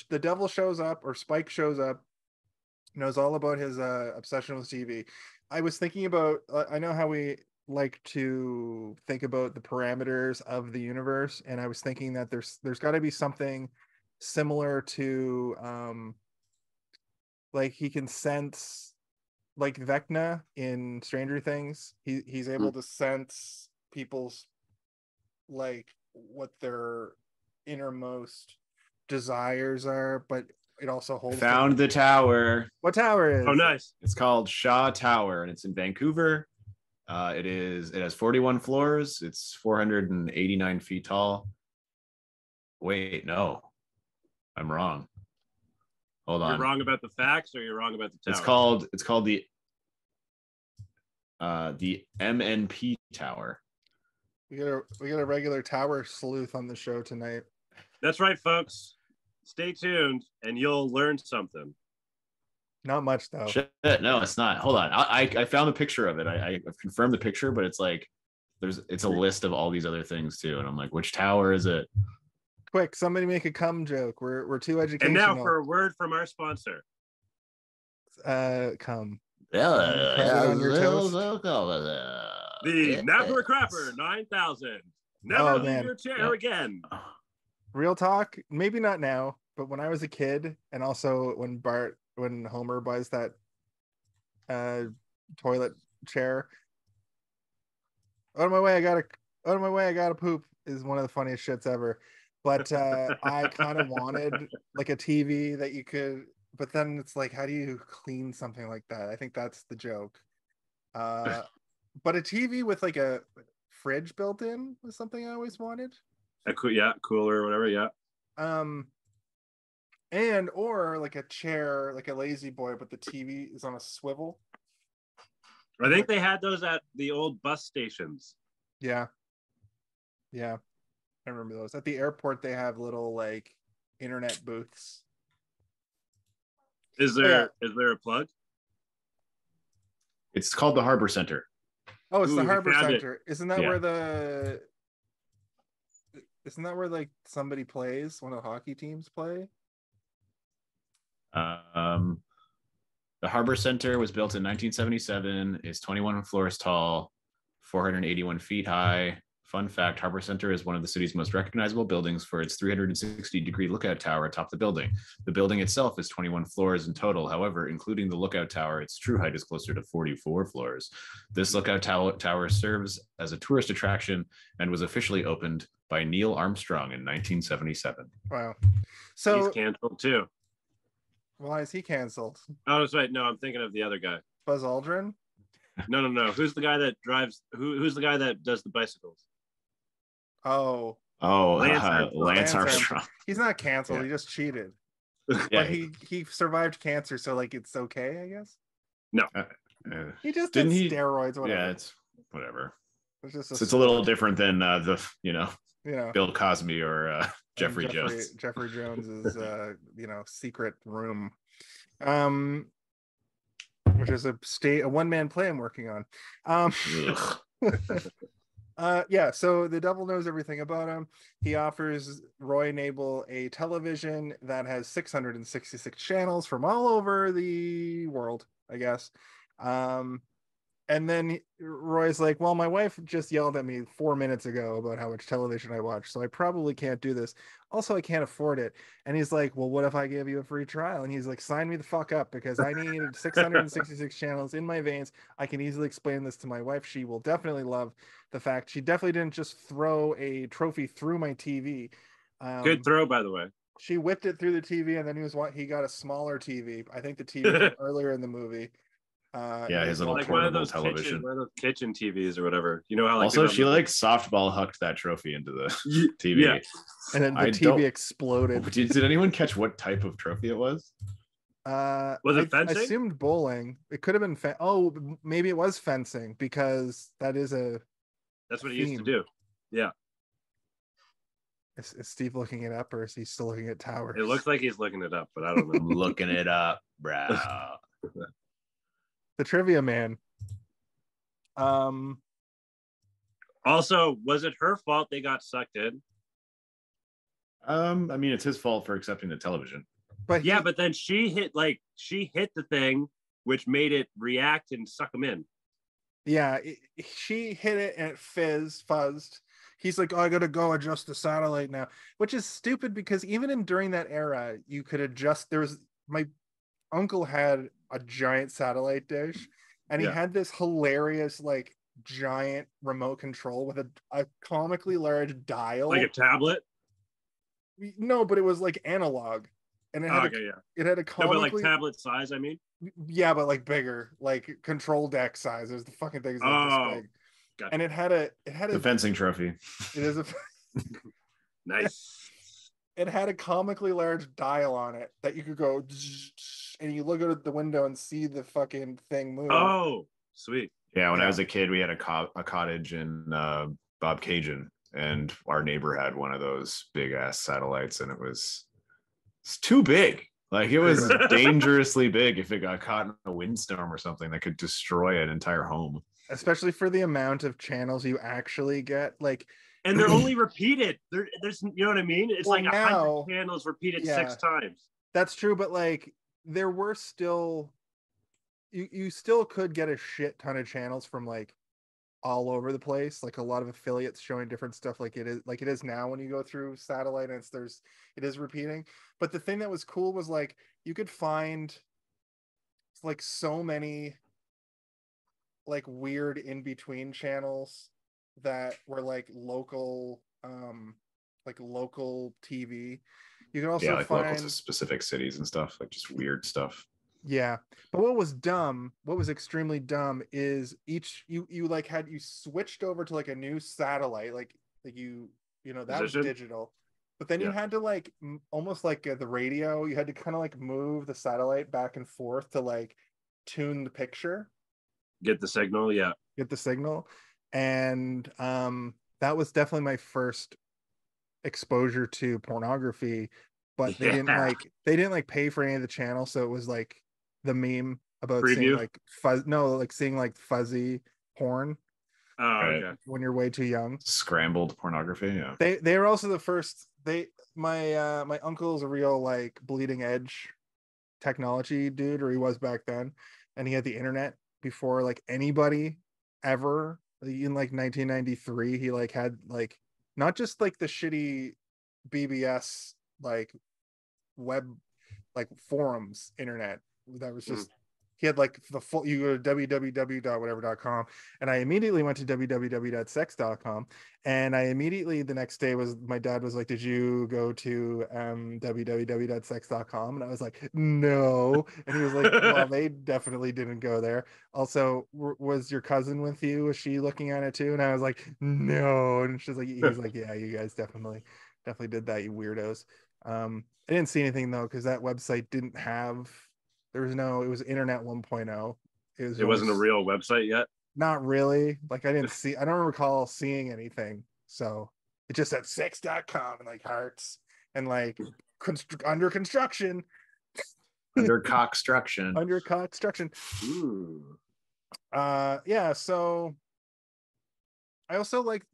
the devil shows up, or Spike shows up, knows all about his obsession with TV. I was thinking about, I know how we like to think about the parameters of the universe, and I was thinking that there's got to be something similar to like he can sense, like Vecna in Stranger Things. He's able to sense people's, like, what their innermost desires are, but it also holds Found the tower. What tower is? Oh, nice. It's called Shaw Tower, and it's in Vancouver. It has 41 floors. It's 489 feet tall. Wait, no, I'm wrong. Hold on. You're wrong about the facts, or you're wrong about the tower? It's called the MNP Tower. We got a regular tower sleuth on the show tonight. That's right, folks. Stay tuned, and you'll learn something. Not much though. Shit, no, it's not. Hold on. I found a picture of it. I've confirmed the picture, but it's like it's a list of all these other things too, and I'm like, which tower is it? Quick, somebody make a cum joke. We're too educational. And now for a word from our sponsor. Cum. The Napper Crapper 9000. Never leave your chair again. Real talk, maybe not now, but when I was a kid, and also when Homer buys that toilet chair, out of my way, I gotta poop, is one of the funniest shits ever. But I kind of wanted like a TV that you could, but then it's like, how do you clean something like that? I think that's the joke. But a TV with like a fridge built in was something I always wanted. Cooler or whatever, yeah. And or like a chair, like a lazy boy, but the TV is on a swivel. I think they had those at the old bus stations. Yeah. I remember those. At the airport, they have little like internet booths. Is there a plug? It's called the Harbor Center. Oh, it's the Harbor Center. Isn't that where like somebody plays? One of the hockey teams play? The Harbor Center was built in 1977, is 21 floors tall, 481 feet high. Fun fact, Harbor Center is one of the city's most recognizable buildings for its 360-degree lookout tower atop the building. The building itself is 21 floors in total. However, including the lookout tower, its true height is closer to 44 floors. This lookout tower serves as a tourist attraction and was officially opened by Neil Armstrong in 1977. Wow. So he's canceled too. Why is he canceled? Oh, that's right. No, I'm thinking of the other guy. Buzz Aldrin? No. Who's the guy that drives? Who's the guy that does the bicycles? Oh, Lance Armstrong. He's not canceled. Yeah. He just cheated. But he survived cancer, so like it's okay, I guess. No, he just did steroids. Whatever. Yeah, it's whatever. It's a little different than Bill Cosby or Jeffrey Jones. Jeffrey Jones's secret room, which is a one-man play I'm working on. So the devil knows everything about him. He offers Roy Knable a television that has 666 channels from all over the world, I guess. And then Roy's like, well, my wife just yelled at me 4 minutes ago about how much television I watch, so I probably can't do this. Also, I can't afford it. And he's like, well, what if I give you a free trial? And he's like, sign me the fuck up, because I need 666 channels in my veins. I can easily explain this to my wife. She will definitely love the fact. She definitely didn't just throw a trophy through my TV. Good throw, by the way. She whipped it through the TV, and then he got a smaller TV. I think the TV was earlier in the movie. His little portable television, one of those kitchen TVs or whatever. You know how also she softball hucked that trophy into the TV, and then the TV exploded. Did anyone catch what type of trophy it was? Was it fencing? I assumed bowling. It could have been maybe it was fencing, because that's what he used to do. Yeah. Is Steve looking it up, or is he still looking at towers? It looks like he's looking it up, but I don't know. I'm looking it up, bro. The trivia man. Also, was it her fault they got sucked in? I mean, it's his fault for accepting the television. But but then she hit the thing, which made it react and suck him in. Yeah, she hit it and it fuzzed. He's like, oh, I gotta go adjust the satellite now, which is stupid because even during that era, you could adjust. My uncle had a giant satellite dish, and he had this hilarious like giant remote control with a comically large dial, like a tablet. No, but it was like analog, and it had a comically, but like tablet size. I mean, yeah, but like bigger, like control deck size. There's the fucking thing is like this big. Gotcha. And it had a fencing trophy. It is a nice. It had a comically large dial on it that you could go and you look out at the window and see the fucking thing move. Oh, sweet. Yeah, when I was a kid, we had a cottage in Bob Cajun, and our neighbor had one of those big ass satellites, and it's too big. Like it was dangerously big. If it got caught in a windstorm or something, that could destroy an entire home. Especially for the amount of channels you actually get, like, and they're only repeated. There's, you know what I mean? It's like 100 channels repeated 6 times. That's true, but like there were still, you still could get a shit ton of channels from like all over the place. Like a lot of affiliates showing different stuff, like it is now when you go through satellite, and it is repeating. But the thing that was cool was like you could find like so many like weird in between channels that were like local TV. You can also like find local to specific cities and stuff, like just weird stuff. Yeah, but what was extremely dumb is you switched over to like a new satellite, like you know that was digital, but then you had to like almost like the radio, you had to kind of like move the satellite back and forth to like tune the picture. Get the signal. And that was definitely my first exposure to pornography, but they didn't pay for any of the channels, so it was like the meme about seeing like seeing like fuzzy porn. Okay. When you're way too young. Scrambled pornography, yeah. They were also the first. My uncle is a real like bleeding edge technology dude, or he was back then, and he had the internet before like anybody ever. In like 1993, he like had like not just like the shitty BBS like web like forums internet that was just he had like the full, you go to www.whatever.com, and I immediately went to www.sex.com, and I immediately the next day was my dad was like, did you go to www.sex.com? And I was like, no. And he was like, well, they definitely didn't go there. Also, was your cousin with you? Was she looking at it too? And I was like, no. And he's like, yeah, you guys definitely did that, you weirdos. I didn't see anything though, because that website didn't have, it was internet 1.0. It wasn't a real website yet. Not really. Like I don't recall seeing anything. So it just said sex.com and like hearts and like under construction. Under cockstruction. Under cockstruction. Ooh. Yeah, so I also like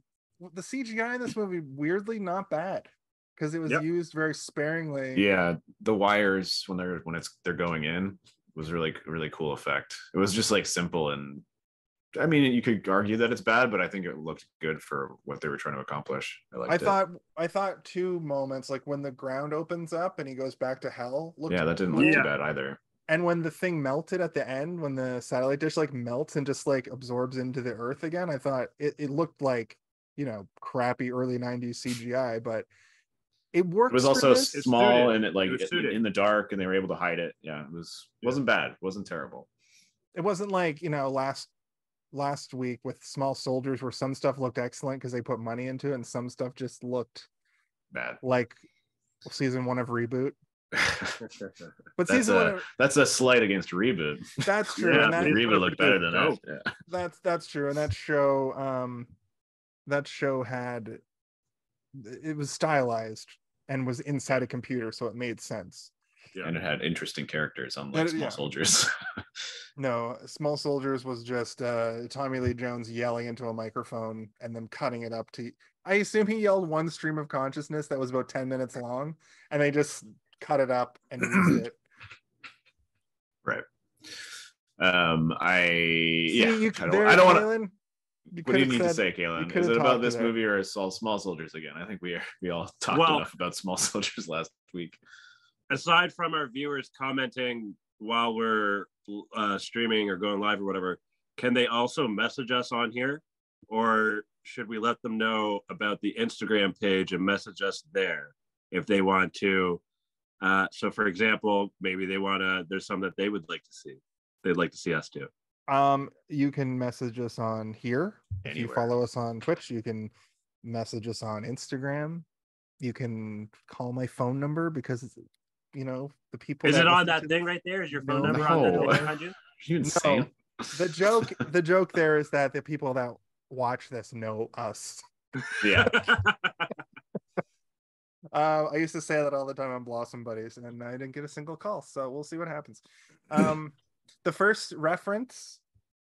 the CGI in this movie, weirdly not bad, because it was used very sparingly. Yeah, the wires when they're going in was really cool effect. It was just like simple, and I mean you could argue that it's bad, but I think it looked good for what they were trying to accomplish. I thought 2 moments, like when the ground opens up and he goes back to hell. That didn't look too bad either. And when the thing melted at the end, when the satellite dish like melts and just like absorbs into the earth again, I thought it looked like, you know, crappy early 90s CGI, but it worked. It was also small and it in the dark, and they were able to hide it. Yeah, it wasn't bad. It wasn't terrible. It wasn't like, you know, last week with Small Soldiers, where some stuff looked excellent because they put money into it, and some stuff just looked bad, like season 1 of Reboot. But that's a slight against Reboot. That's true. Yeah, and Reboot looked better than that. Yeah. That's true. And that show had, it was stylized and was inside a computer, so it made sense. Yeah. And it had interesting characters, unlike Small Soldiers. No, Small Soldiers was just Tommy Lee Jones yelling into a microphone and then cutting it up to. I assume he yelled one stream of consciousness that was about 10 minutes long, and they just cut it up and used it. Right. See, I don't want to. What do you need to say, Kalen? Is it about this movie or Small Soldiers again? I think we all talked enough about Small Soldiers last week. Aside from our viewers commenting while we're streaming or going live or whatever, can they also message us on here, or should we let them know about the Instagram page and message us there if they want to? So, for example, maybe they want to. There's some that they would like to see. They'd like to see us do. You can message us on here. Anywhere. If you follow us on Twitch, you can message us on Instagram. You can call my phone number because the people. Is it on that thing right there? Is your phone number on that thing behind you? You insane? No. The joke there is that the people that watch this know us. Yeah. I used to say that all the time on Blossom Buddies, and I didn't get a single call, so we'll see what happens. The first reference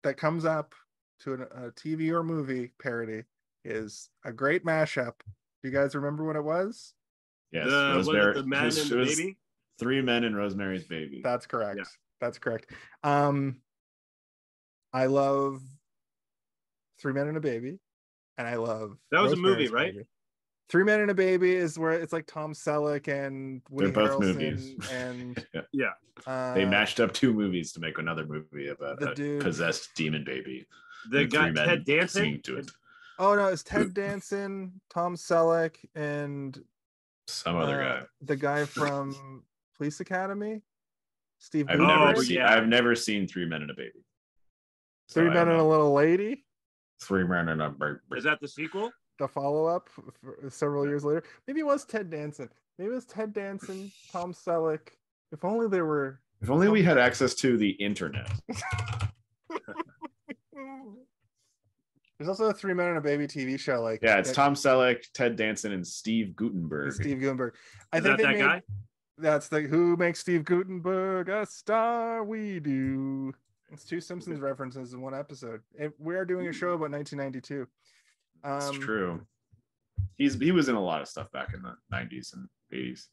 that comes up to a TV or movie parody is a great mashup. Do you guys remember what it was? Yes, the Man and the Baby? 3 Men and Rosemary's Baby. That's correct. Yeah. That's correct. I love 3 Men and a Baby, and I love that was Rosemary's a movie, right? Baby. 3 Men and a Baby is where it's like Tom Selleck and Woody They're both Harrelson movies. And yeah. They mashed up 2 movies to make another movie about a dude, possessed demon baby. The guy Ted Danson to it. Oh no, it's Ted Danson, Tom Selleck, and some other guy. The guy from Police Academy, Steve. I've never seen 3 Men and a Baby. So 3 Men and a Little Lady. 3 Men and a Baby. Is that the sequel? The follow-up several years later. Maybe it was Ted Danson. Maybe it was Ted Danson, Tom Selleck. If only there were. If only we had access to the internet. There's also a 3 Men and a Baby TV show. It's Tom Selleck, Ted Danson, and Steve Guttenberg. I think that guy. That's who makes Steve Guttenberg a star. We do. It's 2 Simpsons references in one episode. We are doing a show about 1992. It's true. He was in a lot of stuff back in the 90s and 80s.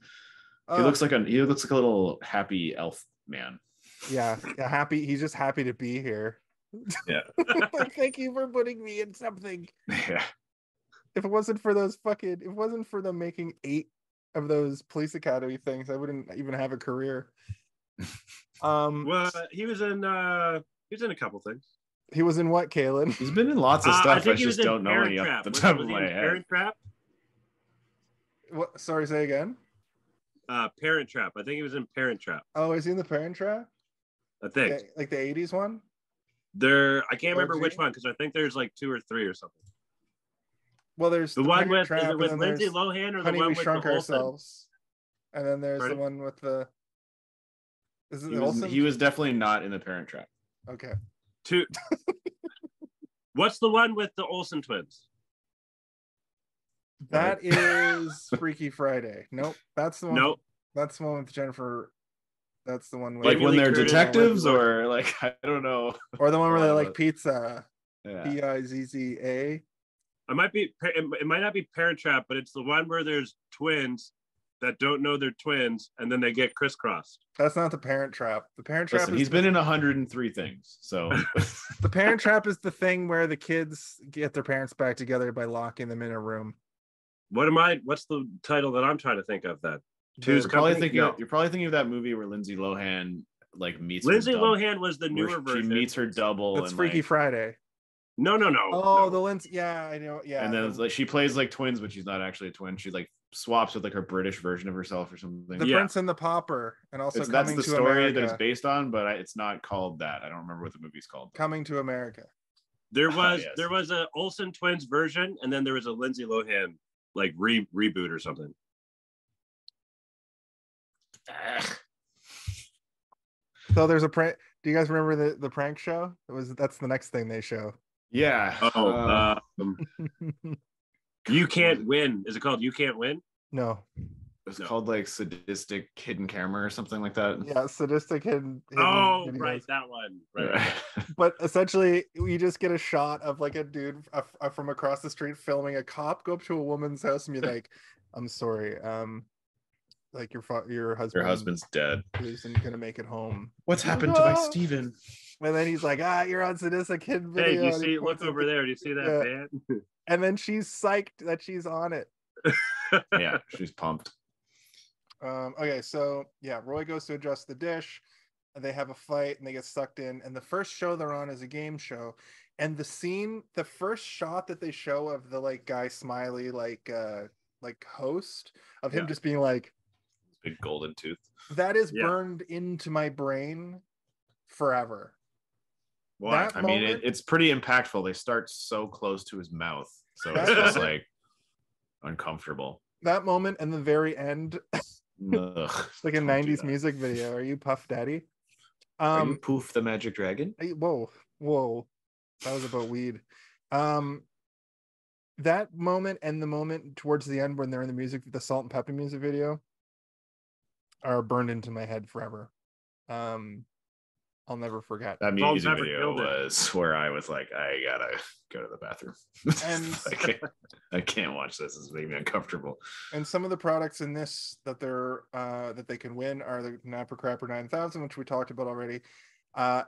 He looks like a little happy elf man. Yeah, happy. He's just happy to be here. Yeah. Thank you for putting me in something. Yeah. If it wasn't for them making 8 of those Police Academy things, I wouldn't even have a career. Well, he was in a couple things. He was in what, Kalen? He's been in lots of stuff. I just don't know any off the top of my head. Parent Trap? What? Sorry, say again. Parent Trap. I think he was in Parent Trap. Oh, is he in the Parent Trap? I think. Like the 80s one? I can't remember which one because I think there's like 2 or 3 or something. Well, there's the one with Lindsay Lohan or the one with Shrunk the Ourselves. And then there's the one with the. Is it Olsen? He was definitely not in the Parent Trap. Okay. 2. What's the one with the Olsen twins? That is Freaky Friday. Nope. That's the one. Nope. That's the one with Jennifer. That's the one with like when they're detectives, or like I don't know. Or the one where they like pizza. Yeah. Pizza. It might not be Parent Trap, but it's the one where there's twins that don't know they're twins, and then they get crisscrossed. That's not the Parent Trap. The Parent Trap. He's been in 103 things. So the Parent Trap is the thing where the kids get their parents back together by locking them in a room. What's the title that I'm trying to think of? That you're probably thinking of that movie where Lindsay Lohan like meets. Lindsay Lohan was the newer version. She meets her double. It's Freaky Friday. No. Oh, no. the Lindsay. Yeah, I know. Yeah. And then it's like she plays like twins, but she's not actually a twin. She like swaps with like her British version of herself or something. The Prince and the Pauper, and also that's the story America. that it's based on, but it's not called that. I don't remember what the movie's called. Coming to America. There was a Olsen twins version, and then there was a Lindsay Lohan like reboot or something. So there's a prank. Do you guys remember the prank show? That's the next thing they show. Yeah. You Can't Win. Is it called You Can't Win? No. was called like Sadistic Hidden Camera or something like that. Yeah, sadistic hidden Oh, videos. right, that one. Right. But essentially, you just get a shot of like a dude from across the street filming a cop go up to a woman's house and be like, "I'm sorry, like your husband's dead. Isn't gonna make it home. What's happened to my Steven?" And then he's like, "You're on sadistic hidden video." Hey, do you see? Look over there. Do you see that van? And then she's psyched that she's on it. Yeah, she's pumped. Okay, so yeah, Roy goes to adjust the dish, and they have a fight, and they get sucked in. And the first show they're on is a game show, and the first shot that they show of the like guy Smiley, like host of him just being like, big golden tooth. That is burned into my brain forever. Why? I mean, it's pretty impactful. They start so close to his mouth, so it's just like uncomfortable. That moment and the very end, it's like a 90s music video. Are you Puff Daddy? Are you Poof the Magic Dragon? Whoa, that was about weed. That moment and the moment towards the end when they're in the Salt and Pepper music video are burned into my head forever. I'll never forget. That music video was where I was like, I gotta go to the bathroom. And I can't watch this. It's making me uncomfortable. And some of the products in this that they can win are the Napper Crapper 9000, which we talked about already,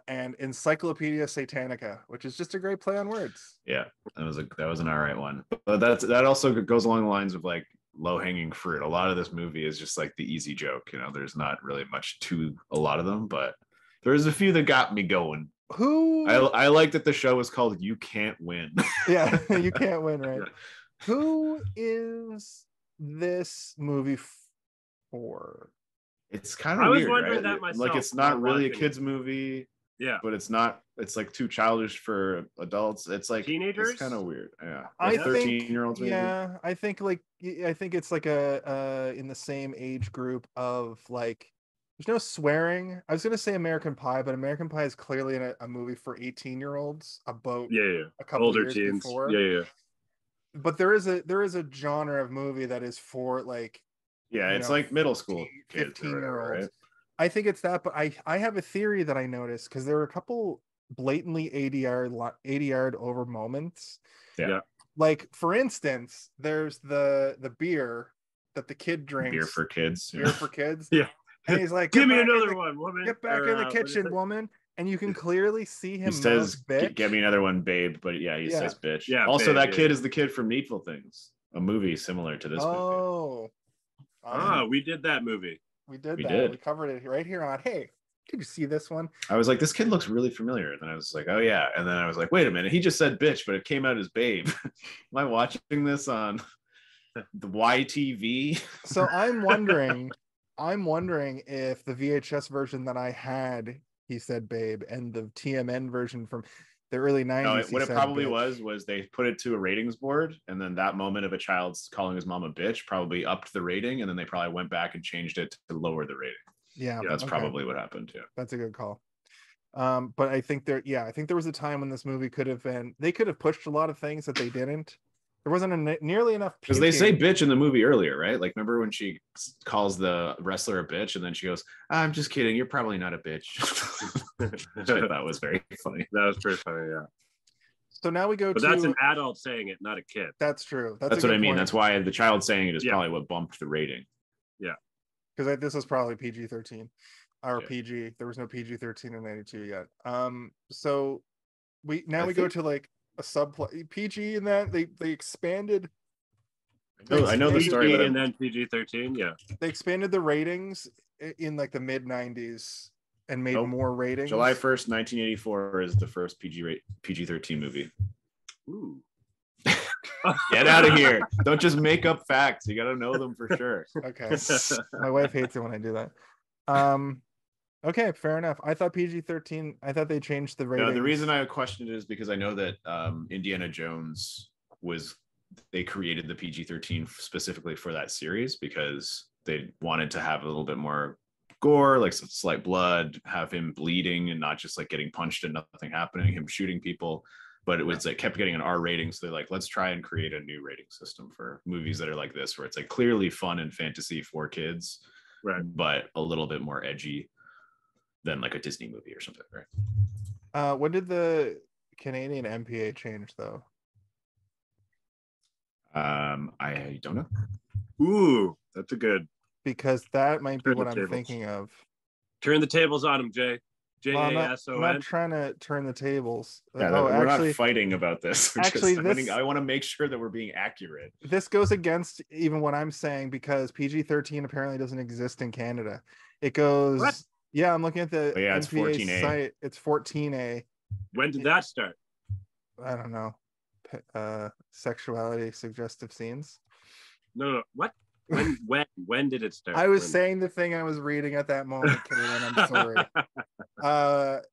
and Encyclopedia Satanica, which is just a great play on words. Yeah, that was an all right one. But that also goes along the lines of like low-hanging fruit. A lot of this movie is just like the easy joke. There's not really much to a lot of them, but there's a few that got me going. I like that the show is called You Can't Win. Yeah, You Can't Win, right? Yeah. Who is this movie for? It's kind of weird. I was wondering that myself. Like, it's not really a kid's movie. Yeah. But it's not, it's like too childish for adults. It's like teenagers. It's kind of weird. Yeah. I 13-year-olds maybe. Yeah. I think it's like a in the same age group of like, there's no swearing. I was going to say American Pie, but American Pie is clearly a movie for 18-year-olds about a couple older years teens. Before. Yeah. But there is a genre of movie that is for like, it's like middle school 15-year-olds. Right? I think it's that, but I have a theory that I noticed because there were a couple blatantly 80-yard over moments. Yeah. Like, for instance, there's the beer that the kid drinks. Beer for kids. Yeah. And he's like, give me another one, woman. Get back in the kitchen, woman. And you can clearly see him. He says, get me another one, babe. But yeah, he says bitch. Yeah. Also, that kid is the kid from Needful Things, a movie similar to this movie. We did that movie. We did. We covered it right here on. Hey, did you see this one? I was like, this kid looks really familiar. And then I was like, oh yeah. And then I was like, wait a minute, he just said bitch, but it came out as babe. Am I watching this on the YTV? So I'm wondering if the VHS version that I had, he said babe, and the TMN version from the early 90s. No, what it probably was they put it to a ratings board, and then that moment of a child calling his mom a bitch probably upped the rating, and then they probably went back and changed it to lower the rating. Yeah, that's probably what happened. Yeah, that's a good call. But I think there was a time when this movie could have pushed a lot of things that they didn't. There wasn't nearly enough because they say bitch in the movie earlier, right? Like, remember when she calls the wrestler a bitch, and then she goes, "I'm just kidding. You're probably not a bitch." Which I thought was very funny. That was pretty funny, yeah. So now we go but to. But that's an adult saying it, not a kid. That's true. That's what I mean. Point. That's why the child saying it is probably what bumped the rating. Yeah. Because this was probably PG-13 or PG. There was no PG-13 in 92 yet. So we go to like a subplot PG in that they expanded. I know the story, and then PG-13. Yeah, they expanded the ratings in like the mid 90s and made more ratings. July 1st, 1984 is the first PG-13 movie. Ooh. Get out of here. Don't just make up facts. You got to know them for sure. Okay. My wife hates it when I do that. Okay, fair enough. I thought PG-13. I thought they changed the rating. No, the reason I questioned it is because I know that Indiana Jones they created the PG-13 specifically for that series because they wanted to have a little bit more gore, like some slight blood, have him bleeding and not just like getting punched and nothing happening, him shooting people. but it was like kept getting an R rating. So they're like, let's try and create a new rating system for movies that are like this, where it's like clearly fun and fantasy for kids, Right. but a little bit more edgy than like a Disney movie or something, right? When did the Canadian MPA change though? I don't know. Ooh, that's a good. Because that might be Turn the what I'm tables. thinking of. Turn the tables on him, Jay. Well, I'm JASON. not trying to turn the tables. Yeah, we're not fighting about this. I want to make sure that we're being accurate. This goes against even what I'm saying because PG-13 apparently doesn't exist in Canada. It goes. What? Yeah, I'm looking at the it's NPA 14A. site. It's 14A. When did that start? I don't know. Sexuality suggestive scenes. No. What? When did it start? I was saying the thing I was reading at that moment, Kaylin. I'm sorry.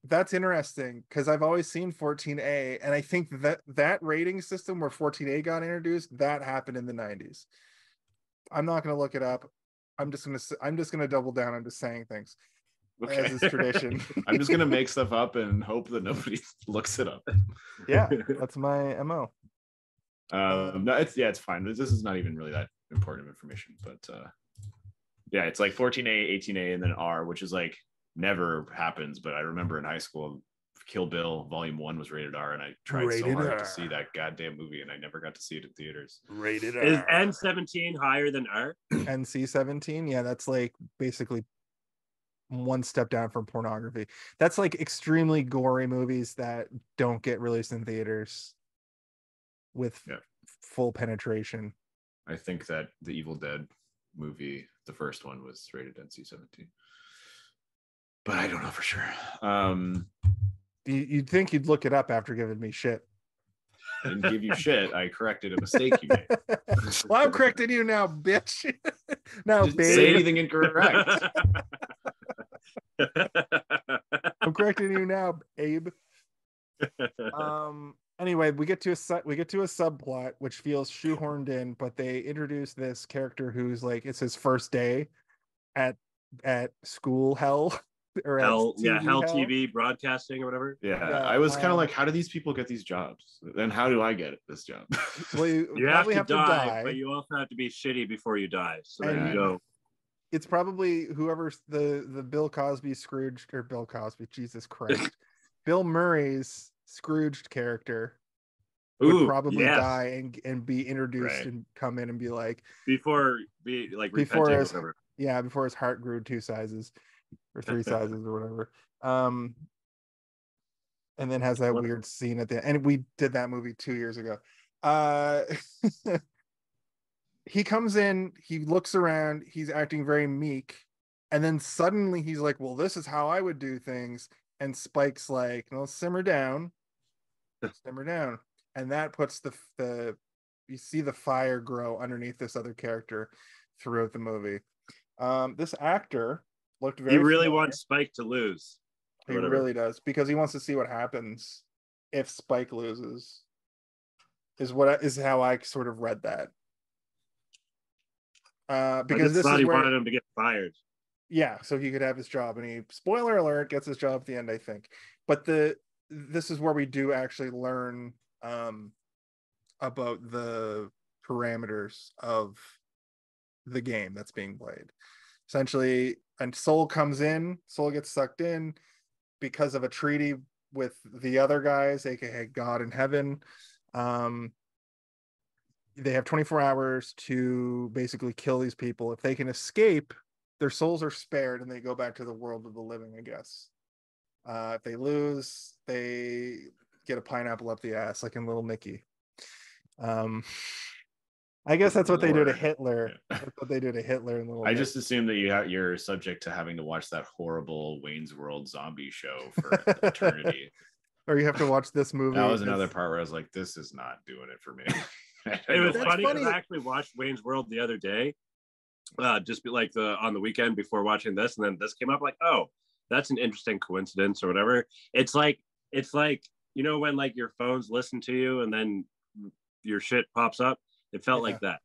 That's interesting because I've always seen 14A, and I think that rating system where 14A got introduced, that happened in the 90s. I'm not going to look it up. I'm just gonna double down on just saying things. Okay. As is tradition. I'm just gonna make stuff up and hope that nobody looks it up. Yeah, that's my MO. No, it's fine. This is not even really that important information, but yeah, it's like 14A, 18A, and then R, which is like never happens. But I remember in high school, Kill Bill Volume 1 was rated R, and I tried so hard to see that goddamn movie, and I never got to see it in theaters. Rated R. Is N17 higher than R? NC-17, yeah, that's like basically one step down from pornography. That's like extremely gory movies that don't get released in theaters with full penetration. I think that the Evil Dead movie, the first one, was rated NC-17, but I don't know for sure. You'd think you'd look it up after giving me shit. I didn't give you shit. I corrected a mistake you made. Well, I'm correcting you now, bitch. Now, didn't babe. say anything incorrect. I'm correcting you now, Abe. Anyway, we get to a subplot which feels shoehorned in, but they introduce this character who's like, it's his first day at school hell. Or Hell TV broadcasting or whatever. Yeah, I was kind of like, how do these people get these jobs? Then how do I get this job? Well, you probably have to die, but you also have to be shitty before you die. So there you go. It's probably whoever the Bill Cosby Scrooge, or Bill Cosby, Jesus Christ, Bill Murray's Scrooged character would probably die and be introduced and come in and be like before his heart grew 2 sizes. Or 3 sizes or whatever, and then has that weird scene at the end. And we did that movie 2 years ago. He comes in, he looks around, he's acting very meek, and then suddenly he's like, well, this is how I would do things. And Spike's like, no, simmer down, and that puts the you see the fire grow underneath this other character throughout the movie. This actor looked very. He really wants Spike to lose. He really does, because he wants to see what happens if Spike loses. Is how I sort of read that. Because this he wanted him to get fired. Yeah, so he could have his job, and he, spoiler alert, gets his job at the end, I think. But this is where we do actually learn about the parameters of the game that's being played. Essentially, and Soul gets sucked in because of a treaty with the other guys, aka God in Heaven. They have 24 hours to basically kill these people. If they can escape, their souls are spared and they go back to the world of the living, I guess. If they lose, they get a pineapple up the ass, like in Little Nicky. I guess that's what they do to Hitler. Yeah. That's what they do to Hitler in Little Nicky. I just assume that you're subject to having to watch that horrible Wayne's World zombie show for eternity. Or you have to watch this movie. That was another part where I was like, this is not doing it for me. It was funny because I actually watched Wayne's World the other day, just like on the weekend before watching this, and then this came up, like, oh, that's an interesting coincidence or whatever. It's like when like your phones listen to you and then your shit pops up. It felt like that.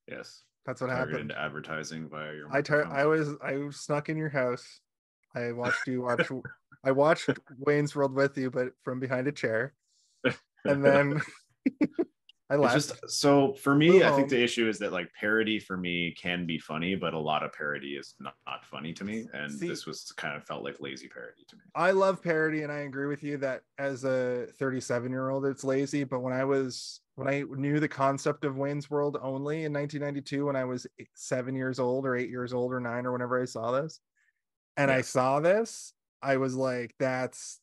Yes, that's what happened. Advertising via your. I snuck in your house. I watched you watch. I watched Wayne's World with you, but from behind a chair. And then I It's left. just so for me, Flew I think home. the issue is that like parody for me can be funny, but a lot of parody is not funny to me. And See, this was kind of felt like lazy parody to me. I love parody, and I agree with you that as a 37-year-old, it's lazy. But when I knew the concept of Wayne's World only in 1992, when I was 7 years old or 8 years old or 9 or whenever I saw this, and I saw this, I was like, "That's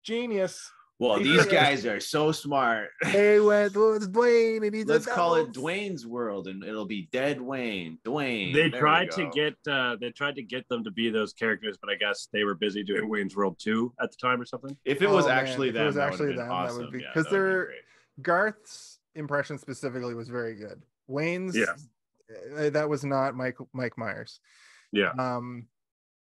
genius." Well, these guys are so smart. They went, well, it's Dwayne, and he's Let's call it Dwayne's World, and it'll be Dead Wayne. Dwayne. They tried to get them to be those characters, but I guess they were busy doing Wayne's World 2 at the time or something. If it was actually if them, it was that actually would have been them, awesome. that would be, Yeah, because that would be they're great. Garth's impression specifically was very good. Wayne's, that was not Mike Myers. Yeah.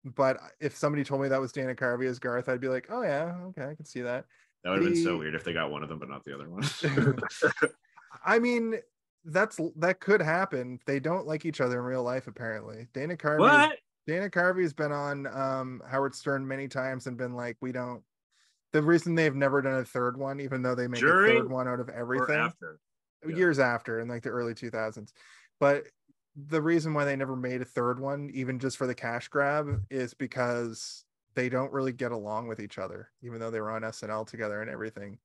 But if somebody told me that was Dana Carvey as Garth, I'd be like, oh yeah, okay, I can see that. That would have been so weird if they got one of them, but not the other one. I mean, that could happen. They don't like each other in real life, apparently. Dana Carvey's been on Howard Stern many times and been like, we don't. The reason they've never done a third one, even though they make a third one out of everything, after? Years after, in like the early 2000s. But the reason why they never made a third one, even just for the cash grab, is because they don't really get along with each other, even though they were on SNL together and everything.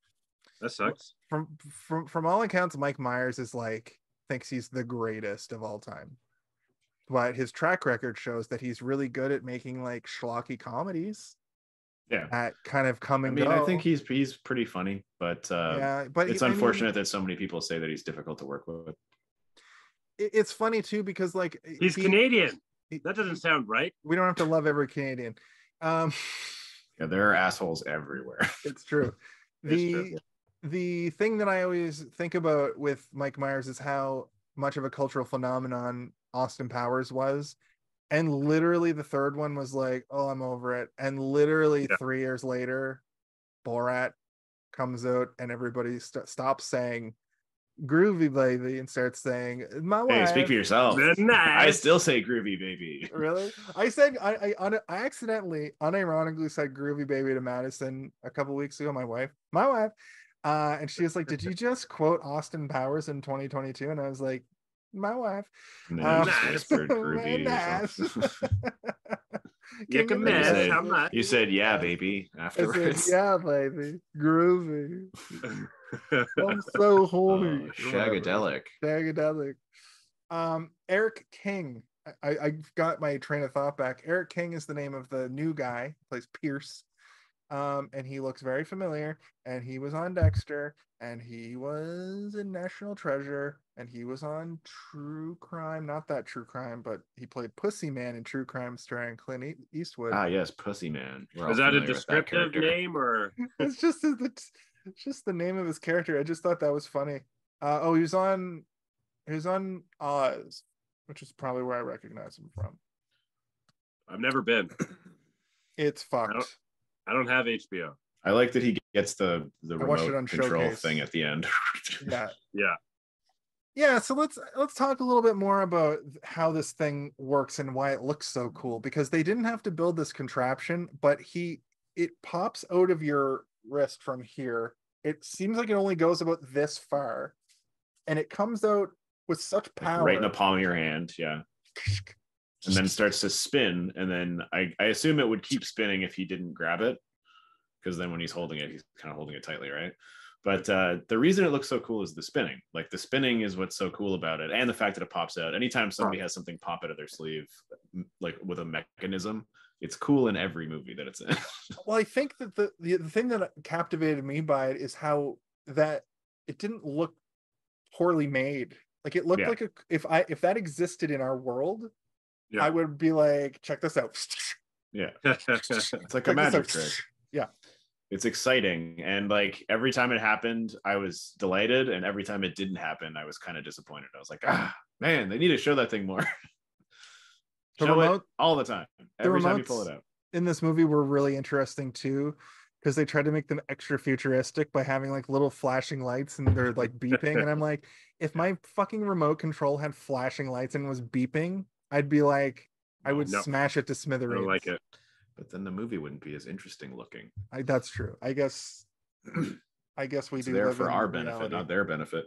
That sucks. From all accounts, Mike Myers is like, thinks he's the greatest of all time, but his track record shows that he's really good at making like schlocky comedies. Yeah, that kind of come and go. I think he's pretty funny, but but it's unfortunate that so many people say that he's difficult to work with. It's funny too, because like he's Canadian. That doesn't sound right. We don't have to love every Canadian. Yeah, there are assholes everywhere. It's true. The thing that I always think about with Mike Myers is how much of a cultural phenomenon Austin Powers was. And literally the third one was like, oh, I'm over it. And literally 3 years later, Borat comes out and everybody stops saying groovy baby and starts saying my wife. Hey, speak for yourself. I still say groovy baby. Really? I said I accidentally unironically said groovy baby to Madison a couple weeks ago. My wife, and she was like, did you just quote Austin Powers in 2022? And I was like, my wife. And then you just whispered groovy. You said yeah baby afterwards. Said, yeah baby, groovy. I'm so horny. Shagadelic. Eric King. I got my train of thought back. Eric King is the name of the new guy, plays Pierce. And he looks very familiar. And he was on Dexter, and he was in National Treasure, and he was on True Crime. Not that True Crime, but he played Pussy Man in True Crime starring Clint Eastwood. Ah, yes, Pussy Man. Is that a descriptive name or? It's just the name of his character. I just thought that was funny. He was on Oz, which is probably where I recognize him from. I've never been. It's fucked. I don't have HBO. I like that he gets the remote control Showcase thing at the end. Yeah. So let's talk a little bit more about how this thing works and why it looks so cool, because they didn't have to build this contraption, but it pops out of your wrist from here. It seems like it only goes about this far, and it comes out with such power, right in the palm of your hand. Yeah. And then starts to spin, and then I assume it would keep spinning if he didn't grab it, because then when he's holding it, he's kind of holding it tightly, right? But the reason it looks so cool is the spinning. Like the spinning is what's so cool about it, and the fact that it pops out. Anytime somebody has something pop out of their sleeve, like with a mechanism, it's cool in every movie that it's in. Well, I think that the thing that captivated me by it is how that it didn't look poorly made. Like it looked like if that existed in our world, I would be like, check this out. Yeah. It's like a magic trick. Yeah. It's exciting. And like every time it happened, I was delighted. And every time it didn't happen, I was kind of disappointed. I was like, man, they need to show that thing more. Show it all the time. Every time you pull it out. In this movie were really interesting too, because they tried to make them extra futuristic by having like little flashing lights and they're like beeping. And I'm like, if my fucking remote control had flashing lights and was beeping, I'd be like, I would smash it to smithereens. I don't like it. But then the movie wouldn't be as interesting looking. That's true. I guess I guess we It's do there live for in our benefit, reality. not their benefit.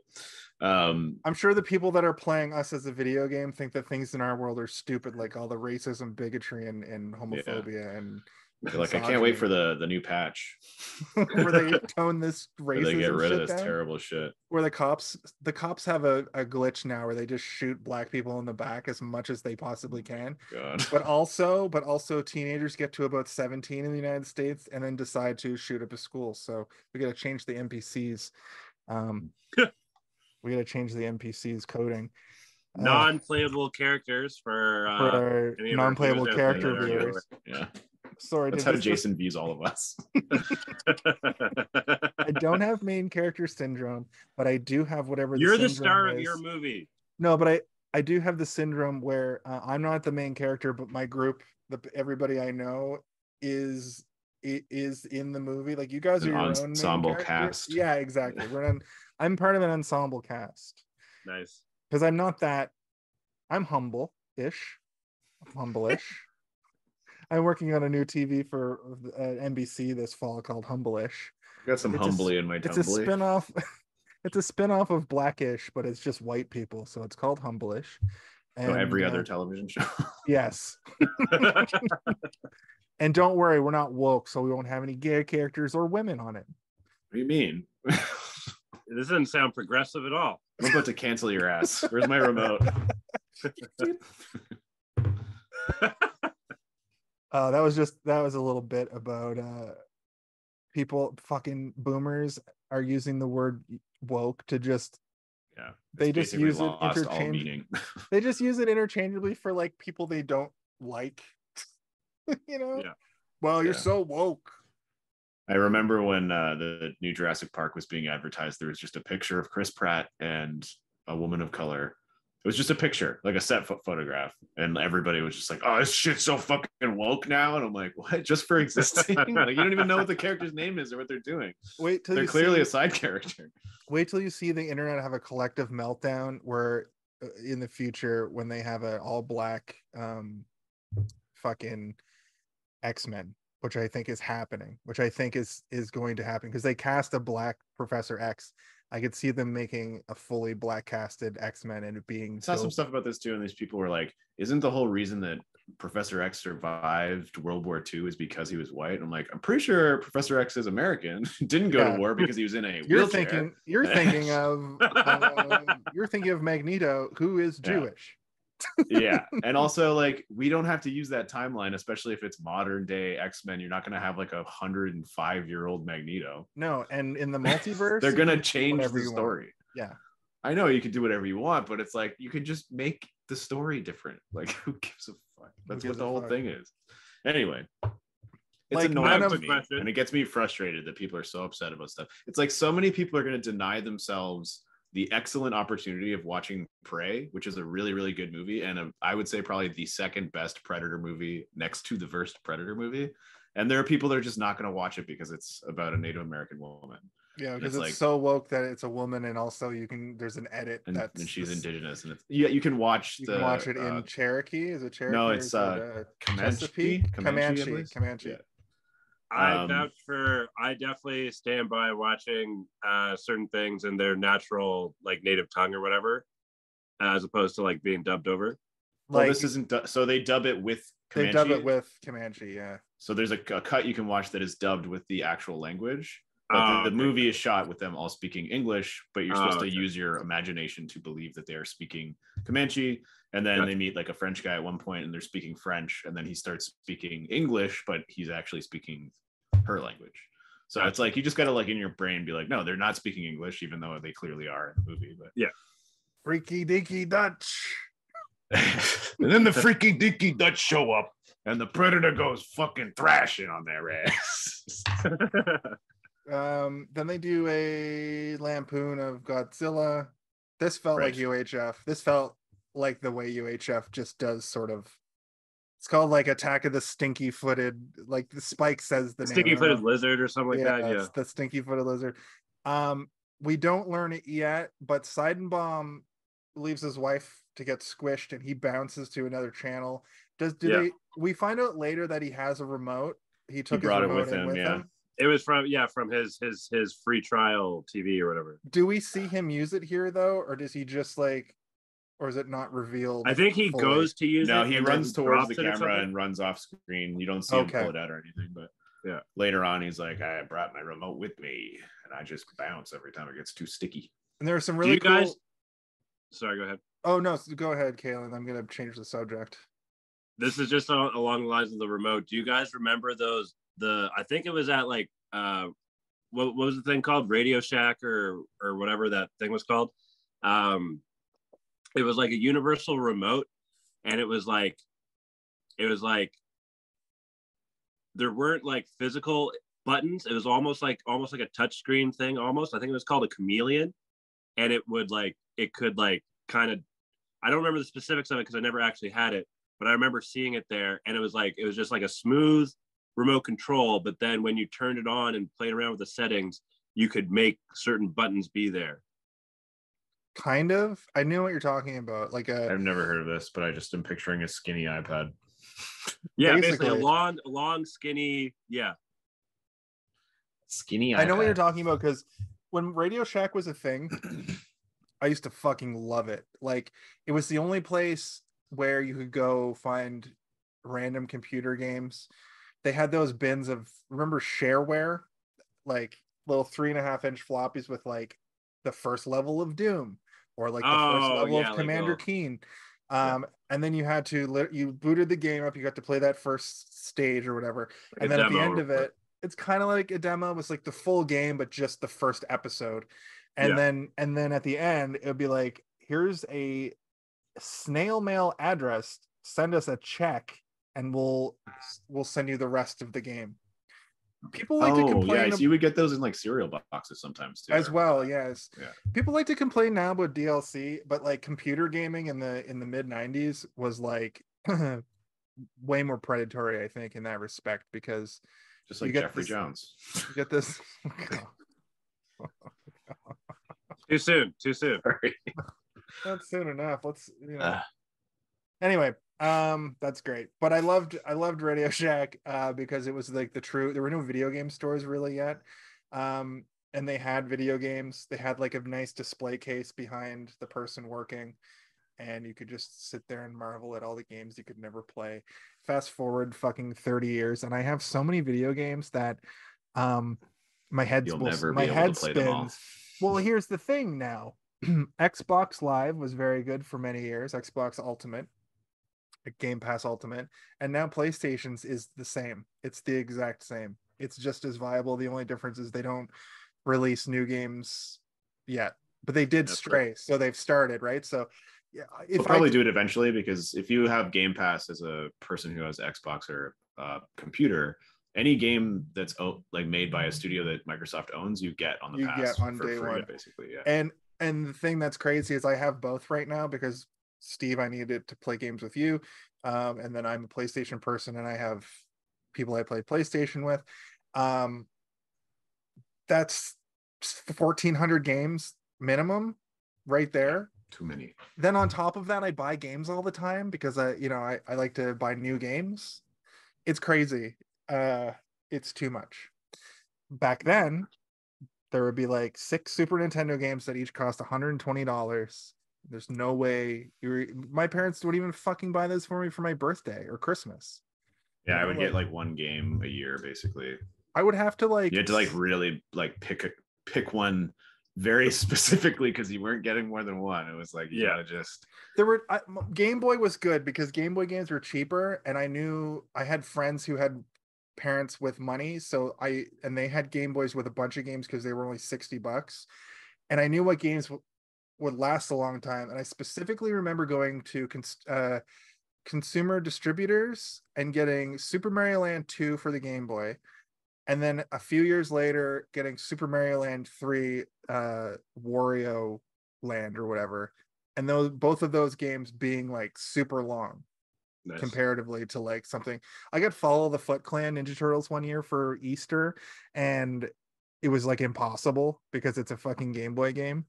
I'm sure the people that are playing us as a video game think that things in our world are stupid, like all the racism, bigotry, and homophobia and like, I can't wait for the new patch where they tone this where they get racism rid of shit this down. terrible shit. Where the cops have a glitch now where they just shoot black people in the back as much as they possibly can. God. But also teenagers get to about 17 in the United States and then decide to shoot up a school. So we got to change the NPCs. We got to change the NPCs coding. Non-playable characters for our non-playable character viewers. Yeah. Sorry, that's how Jason views all of us. I don't have main character syndrome, but I do have whatever you're the star of your movie. No, but I do have the syndrome where I'm not the main character, but my group, everybody I know is in the movie. Like you guys are your own ensemble cast. Yeah, exactly. I'm part of an ensemble cast. Nice. Because I'm not that. I'm humble-ish. I'm working on a new TV for NBC this fall called Humble-ish. Got some humbly in my tumbly. It's a spin-off. It's a spin-off of Blackish, but it's just white people, so it's called Humble-ish. So every other television show. Yes. And don't worry, we're not woke, so we won't have any gay characters or women on it. What do you mean? This doesn't sound progressive at all. I'm about to cancel your ass. Where's my remote? That was a little bit about people. Fucking boomers are using the word woke to just they just use it interchangeably. They just use it interchangeably for like people they don't like. Well, you're so woke. I remember when the new Jurassic Park was being advertised, there was just a picture of Chris Pratt and a woman of color. It was just a picture, like a set photograph. And everybody was just like, oh, this shit's so fucking woke now. And I'm like, what? Just for existing? Like, you don't even know what the character's name is or what they're doing. They're clearly a side character. Wait till you see the internet have a collective meltdown where in the future, when they have an all black fucking X-Men, which I think is happening, which I think is going to happen because they cast a black Professor X. I could see them making a fully black casted X-Men and it being. I saw some stuff about this too, and these people were like, "Isn't the whole reason that Professor X survived World War II is because he was white?" And I'm like, I'm pretty sure Professor X is American. Didn't go to war because he was in a wheelchair. You're thinking of Magneto, who is Jewish. Yeah, and also like we don't have to use that timeline, especially if it's modern day X-Men. You're not going to have like 105-year-old Magneto. No, and in the multiverse they're going to change the story. Yeah, I know you can do whatever you want, but it's like you can just make the story different. Like, who gives a fuck? That's what the whole thing is. Anyway, it's like annoying to me, and it gets me frustrated that people are so upset about stuff. It's like so many people are going to deny themselves the excellent opportunity of watching Prey, which is a really, really good movie, and I would say probably the second best Predator movie next to the first Predator movie. And there are people that are just not going to watch it because it's about a Native American woman. Yeah, because it's like, so woke that it's a woman, and also there's an edit and she's indigenous, and it's you can watch it in Cherokee. Is it Cherokee? No, it's Comanche. Comanche. Yeah. I definitely stand by watching certain things in their natural like native tongue or whatever, as opposed to like being dubbed over. Well, this isn't so they dub it with Comanche. They dub it with Comanche, yeah. So there's a cut you can watch that is dubbed with the actual language. But the movie is shot with them all speaking English, but you're supposed to use your imagination to believe that they are speaking Comanche. And then they meet like a French guy at one point and they're speaking French. And then he starts speaking English, but he's actually speaking her language. So it's like, you just got to like in your brain be like, no, they're not speaking English, even though they clearly are in the movie. But yeah. Freaky Deaky Dutch. And then the freaky Deaky Dutch show up and the Predator goes fucking thrashing on their ass. Then they do a lampoon of Godzilla. This felt like UHF. This felt like the way UHF just does sort of. It's called like Attack of the Stinky Footed, like the Spike says the Stinky Footed Lizard or something like that. Yeah, the Stinky Footed Lizard. We don't learn it yet, but Seidenbaum leaves his wife to get squished and he bounces to another channel. We find out later that he has a remote. He took his remote with him. It was from his free trial TV or whatever. Do we see him use it here though, or does he just like, or is it not revealed? I think he fully? goes to use it. No, he runs towards the camera and and runs off screen. You don't see him pull it out or anything, but yeah. Later on, he's like, I brought my remote with me, and I just bounce every time it gets too sticky. And there are some really cool... guys... Sorry, go ahead. Oh, no, go ahead, Kaylin. I'm going to change the subject. This is just along the lines of the remote. Do you guys remember those? I think it was at like, what was the thing called? Radio Shack or whatever that thing was called. It was like a universal remote, and it was like there weren't like physical buttons. It was almost like a touch screen thing. Almost, I think it was called a chameleon, and it could kind of. I don't remember the specifics of it because I never actually had it, but I remember seeing it there, and it was just like a smooth remote control. But then when you turned it on and played around with the settings, you could make certain buttons be there. Kind of. I knew what you're talking about. I've never heard of this, but I just am picturing a skinny iPad. Yeah, basically a long, skinny, yeah. Skinny iPad. I know what you're talking about because when Radio Shack was a thing, I used to fucking love it. Like, it was the only place where you could go find random computer games. They had those bins of, remember shareware? Like little 3.5-inch floppies with like the first level of Doom or like the first level of Commander Keen. And then you had to, you booted the game up, you got to play that first stage or whatever. Like, and then at the end of it, it's kind of like a demo. It was like the full game, but just the first episode. And then at the end, it would be like, here's a snail mail address, send us a check, and we'll send you the rest of the game. People like to complain. So you would get those in like cereal boxes sometimes too. As well, yes. Yeah. People like to complain now about DLC, but like computer gaming in the mid 90s was like way more predatory, I think, in that respect, because just like Jeffrey Jones. You get this. Too soon. Sorry. Not soon enough. Let's Anyway, that's great. But I loved Radio Shack because it was like there were no video game stores really yet. And they had video games. They had like a nice display case behind the person working, and you could just sit there and marvel at all the games you could never play. Fast forward fucking 30 years, and I have so many video games that my head spins. Well, here's the thing now. Xbox Live was very good for many years. Xbox Ultimate, Game Pass Ultimate, and now PlayStation's is the same. It's the exact same. It's just as viable. The only difference is they don't release new games yet, but they did Stray, so they've started, right? So yeah, they'll probably do it eventually, because if you have Game Pass as a person who has Xbox or computer, any game that's like made by a studio that Microsoft owns, you get on the pass on day free, one, basically. Yeah. And the thing that's crazy is I have both right now because Steve, I needed to play games with you, and then I'm a PlayStation person, and I have people I play PlayStation with. That's 1,400 games minimum, right there. Too many. Then on top of that, I buy games all the time because I like to buy new games. It's crazy. It's too much. Back then, there would be like 6 Super Nintendo games that each cost $120. There's no way my parents would even fucking buy this for me for my birthday or Christmas. Yeah, I would get like one game a year, basically. I would have to like. You had to like really like pick one very specifically because you weren't getting more than one. It was like Game Boy was good because Game Boy games were cheaper, and I had friends who had parents with money, and they had Game Boys with a bunch of games because they were only $60, and I knew what games would last a long time. And I specifically remember going to consumer distributors and getting Super Mario Land 2 for the Game Boy, and then a few years later getting Super Mario Land 3 Wario Land or whatever, and both of those games being like super long. Nice. Comparatively to like something. I got Follow the Foot Clan Ninja Turtles one year for Easter, and it was like impossible because it's a fucking Game Boy game.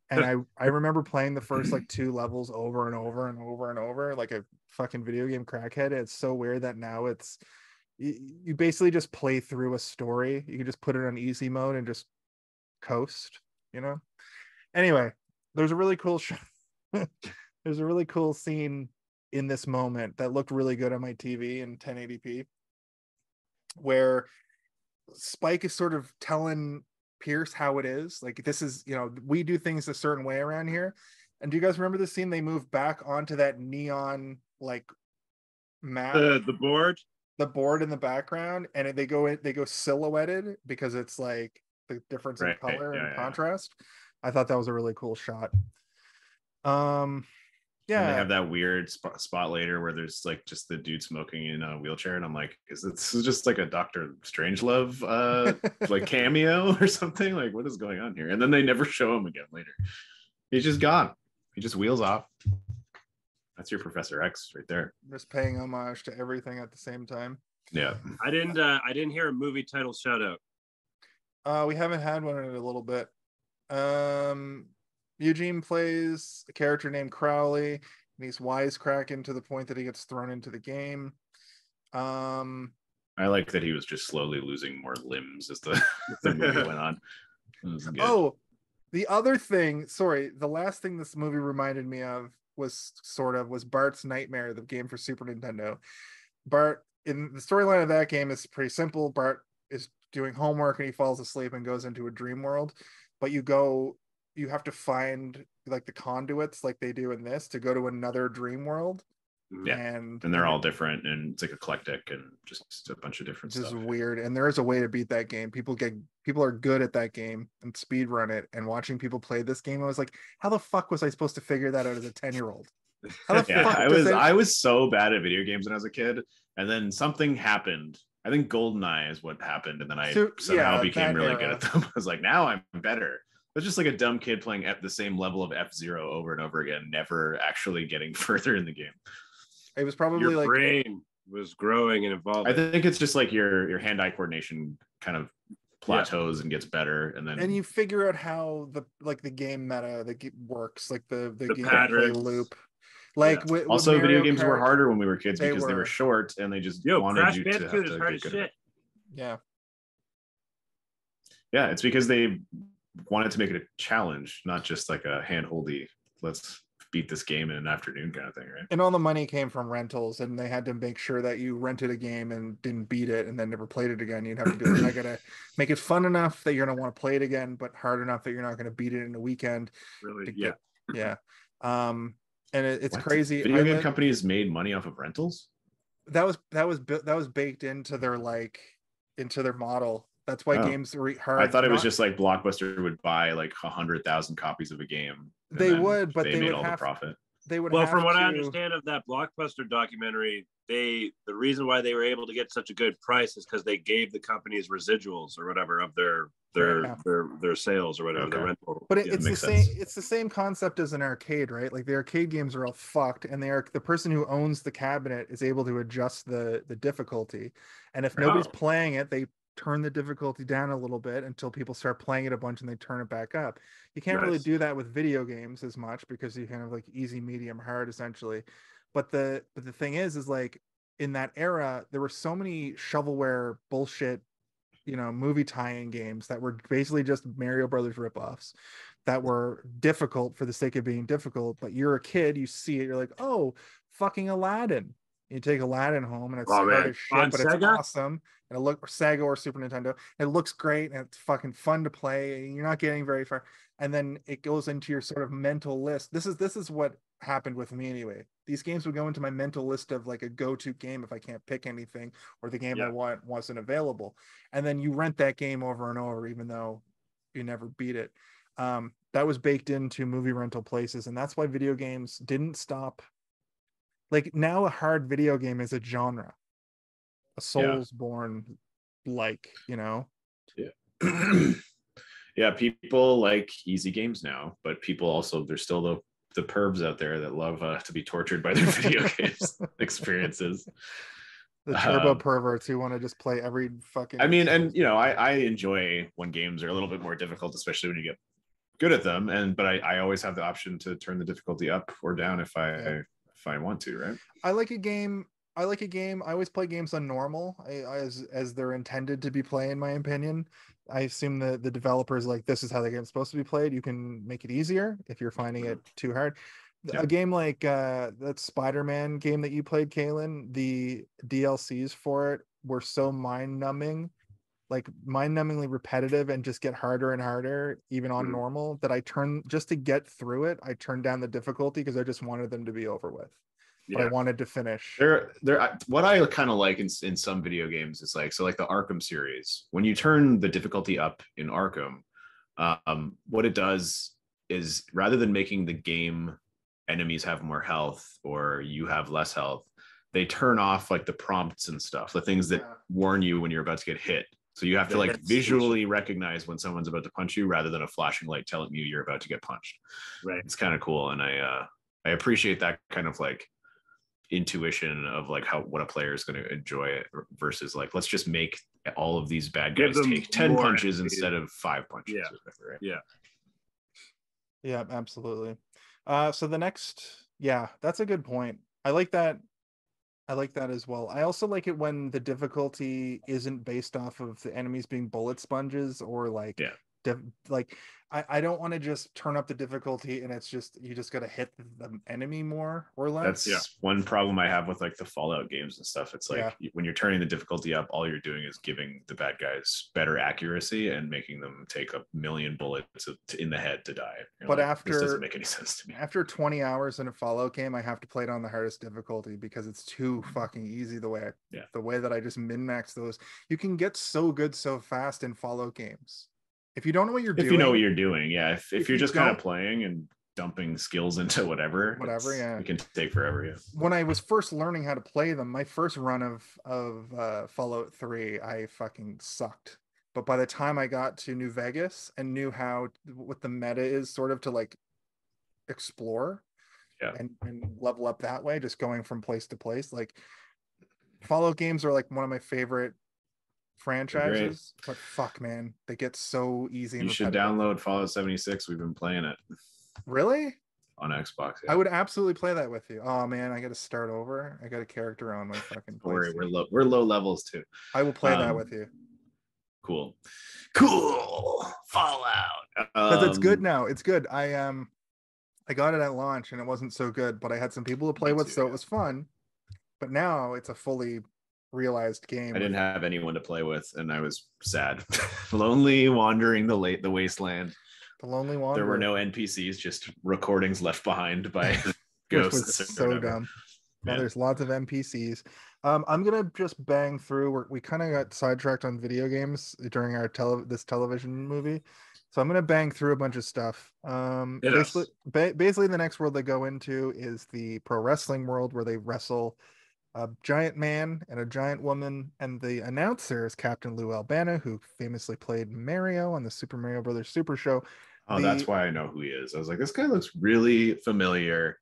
And I remember playing the first like 2 levels over and over and over and over like a fucking video game crackhead. It's so weird that now it's you basically just play through a story. You can just put it on easy mode and just coast, you know. Anyway, there's a really cool there's a really cool scene in this moment that looked really good on my TV in 1080p, where Spike is sort of telling Pierce how it is. Like, this is, you know, we do things a certain way around here. And do you guys remember the scene? They move back onto that neon like map, the board in the background, and they go silhouetted because it's like the difference in color and contrast. I thought that was a really cool shot. Yeah, and they have that weird spot later where there's like just the dude smoking in a wheelchair, and I'm like, this is just like a Dr. Strangelove like cameo or something? Like, what is going on here? And then they never show him again later. He's just gone. He just wheels off. That's your Professor X right there. Just paying homage to everything at the same time. Yeah. I didn't hear a movie title shout out. We haven't had one in a little bit. Eugene plays a character named Crowley, and he's wisecracking to the point that he gets thrown into the game. I like that he was just slowly losing more limbs as the movie went on. Oh, the other thing, sorry, the last thing this movie reminded me of was Bart's Nightmare, the game for Super Nintendo. Bart, in the storyline of that game, is pretty simple. Bart is doing homework and he falls asleep and goes into a dream world, but you have to find like the conduits like they do in this to go to another dream world. Yeah, and they're all different, and it's like eclectic and just a bunch of different stuff. Just weird. And there is a way to beat that game. People are good at that game and speed run it. And watching people play this game, I was like, how the fuck was I supposed to figure that out as a 10-year-old? I was so bad at video games when I was a kid, and then something happened. I think GoldenEye is what happened, and then I somehow became really good at them. I was like, now I'm better. It's just like a dumb kid playing at the same level of F-Zero over and over again, never actually getting further in the game. It was probably your like brain was growing and evolving. I think it's just like your hand-eye coordination kind of plateaus and gets better, and you figure out how the game meta works, like the gameplay loop. Like also, video games were harder when we were kids because they were short and they just wanted Crash you to have Bandicoot to is hard get as good. shit. Yeah, it's because they wanted to make it a challenge, not just like a handholdy, let's beat this game in an afternoon kind of thing, right? And all the money came from rentals, and they had to make sure that you rented a game and didn't beat it and then never played it again. You'd have to be like, I gotta make it fun enough that you're gonna want to play it again, but hard enough that you're not gonna beat it in a weekend. Really? And it's crazy. Video game companies made money off of rentals. That was baked into their model. That's why games are hard. I thought it was just like Blockbuster would buy like 100,000 copies of a game. They would, but they made all the profit. They would. Well, from what I understand of that Blockbuster documentary, the reason why they were able to get such a good price is because they gave the companies residuals or whatever of their sales or whatever, the rental. But it's the same. It's the same concept as an arcade, right? Like the arcade games are all fucked, and the person who owns the cabinet is able to adjust the difficulty, and if nobody's playing it, they turn the difficulty down a little bit until people start playing it a bunch and they turn it back up. You can't really do that with video games as much because you kind of like easy, medium, hard essentially. But the thing is like in that era, there were so many shovelware bullshit, movie tie-in games that were basically just Mario Brothers ripoffs that were difficult for the sake of being difficult. But you're a kid, you see it, you're like, oh, fucking Aladdin. You take Aladdin home and it's hard as shit, but it's awesome. And it looks Sega or Super Nintendo. It looks great and it's fucking fun to play. And you're not getting very far. And then it goes into your sort of mental list. This is what happened with me anyway. These games would go into my mental list of like a go-to game if I can't pick anything or the game I want wasn't available. And then you rent that game over and over, even though you never beat it. That was baked into movie rental places. And that's why video games didn't stop. Like now a hard video game is a genre, a Soulsborne, Yeah, people like easy games now, but people also, there's still the pervs out there that love to be tortured by their video games experiences. The turbo perverts who want to just play every fucking. I mean, and I enjoy when games are a little bit more difficult, especially when you get good at them. But I always have the option to turn the difficulty up or down if I want to, right? I like a game I like a game. I always play games on normal, as they're intended to be played, in my opinion. I assume the developers like this is how the game's supposed to be played. You can make it easier if you're finding it too hard. Yeah. A game like that Spider-Man game that you played, Kaylin, the DLCs for it were so mind-numbingly repetitive and just get harder and harder, even on normal, that just to get through it, I turned down the difficulty because I just wanted them to be over with. But I wanted to finish. What I kind of like in some video games is like the Arkham series. When you turn the difficulty up in Arkham, what it does is rather than making the game enemies have more health or you have less health, they turn off like the prompts and stuff, the things that warn you when you're about to get hit. So you have to like visually recognize when someone's about to punch you rather than a flashing light telling you you're about to get punched. Right. It's kind of cool, and I appreciate that kind of like intuition of like what a player is going to enjoy it versus like, let's just make all of these bad guys take 10 punches instead of 5 punches. Yeah. Or whatever, right? Yeah, absolutely. So the next, that's a good point. I like that as well. I also like it when the difficulty isn't based off of the enemies being bullet sponges or like I don't want to just turn up the difficulty and it's just you just got to hit the enemy more or less. That's one problem I have with like the Fallout games and stuff. It's like when you're turning the difficulty up, all you're doing is giving the bad guys better accuracy and making them take 1,000,000 bullets in the head to die. But like, this doesn't make any sense to me. After 20 hours in a Fallout game, I have to play it on the hardest difficulty because it's too fucking easy the way that I just min-max those. You can get so good so fast in Fallout games. If you don't know what you're doing. If you know what you're doing, if you're just kind of playing and dumping skills into whatever, it can take forever. When I was first learning how to play them, my first run of Fallout 3, I fucking sucked. But by the time I got to New Vegas and knew what the meta is sort of to like explore and level up that way, just going from place to place, like Fallout games are like one of my favorite franchises, but fuck man, they get so easy. You should download Fallout 76. We've been playing it. Really? On Xbox. I would absolutely play that with you. Oh man, I got to start over. I got a character on my fucking Don't worry, we're low levels too. I will play that with you. Cool Fallout, because it's good now. It's good. I got it at launch and it wasn't so good, but I had some people to play with, so it was fun. But now it's a fully realized game. I didn't have anyone to play with and I was sad. Lonely wandering the wasteland. The lonely wanderer. There were no NPCs, just recordings left behind by ghosts. Which was so dumb. Now there's lots of NPCs. I'm gonna just bang through. We kind of got sidetracked on video games during our this television movie, so I'm gonna bang through a bunch of stuff. Basically, the next world they go into is the pro wrestling world, where they wrestle a giant man and a giant woman, and the announcer is Captain Lou Albano, who famously played Mario on the Super Mario Brothers Super Show. Oh, that's why I know who he is. I was like, this guy looks really familiar,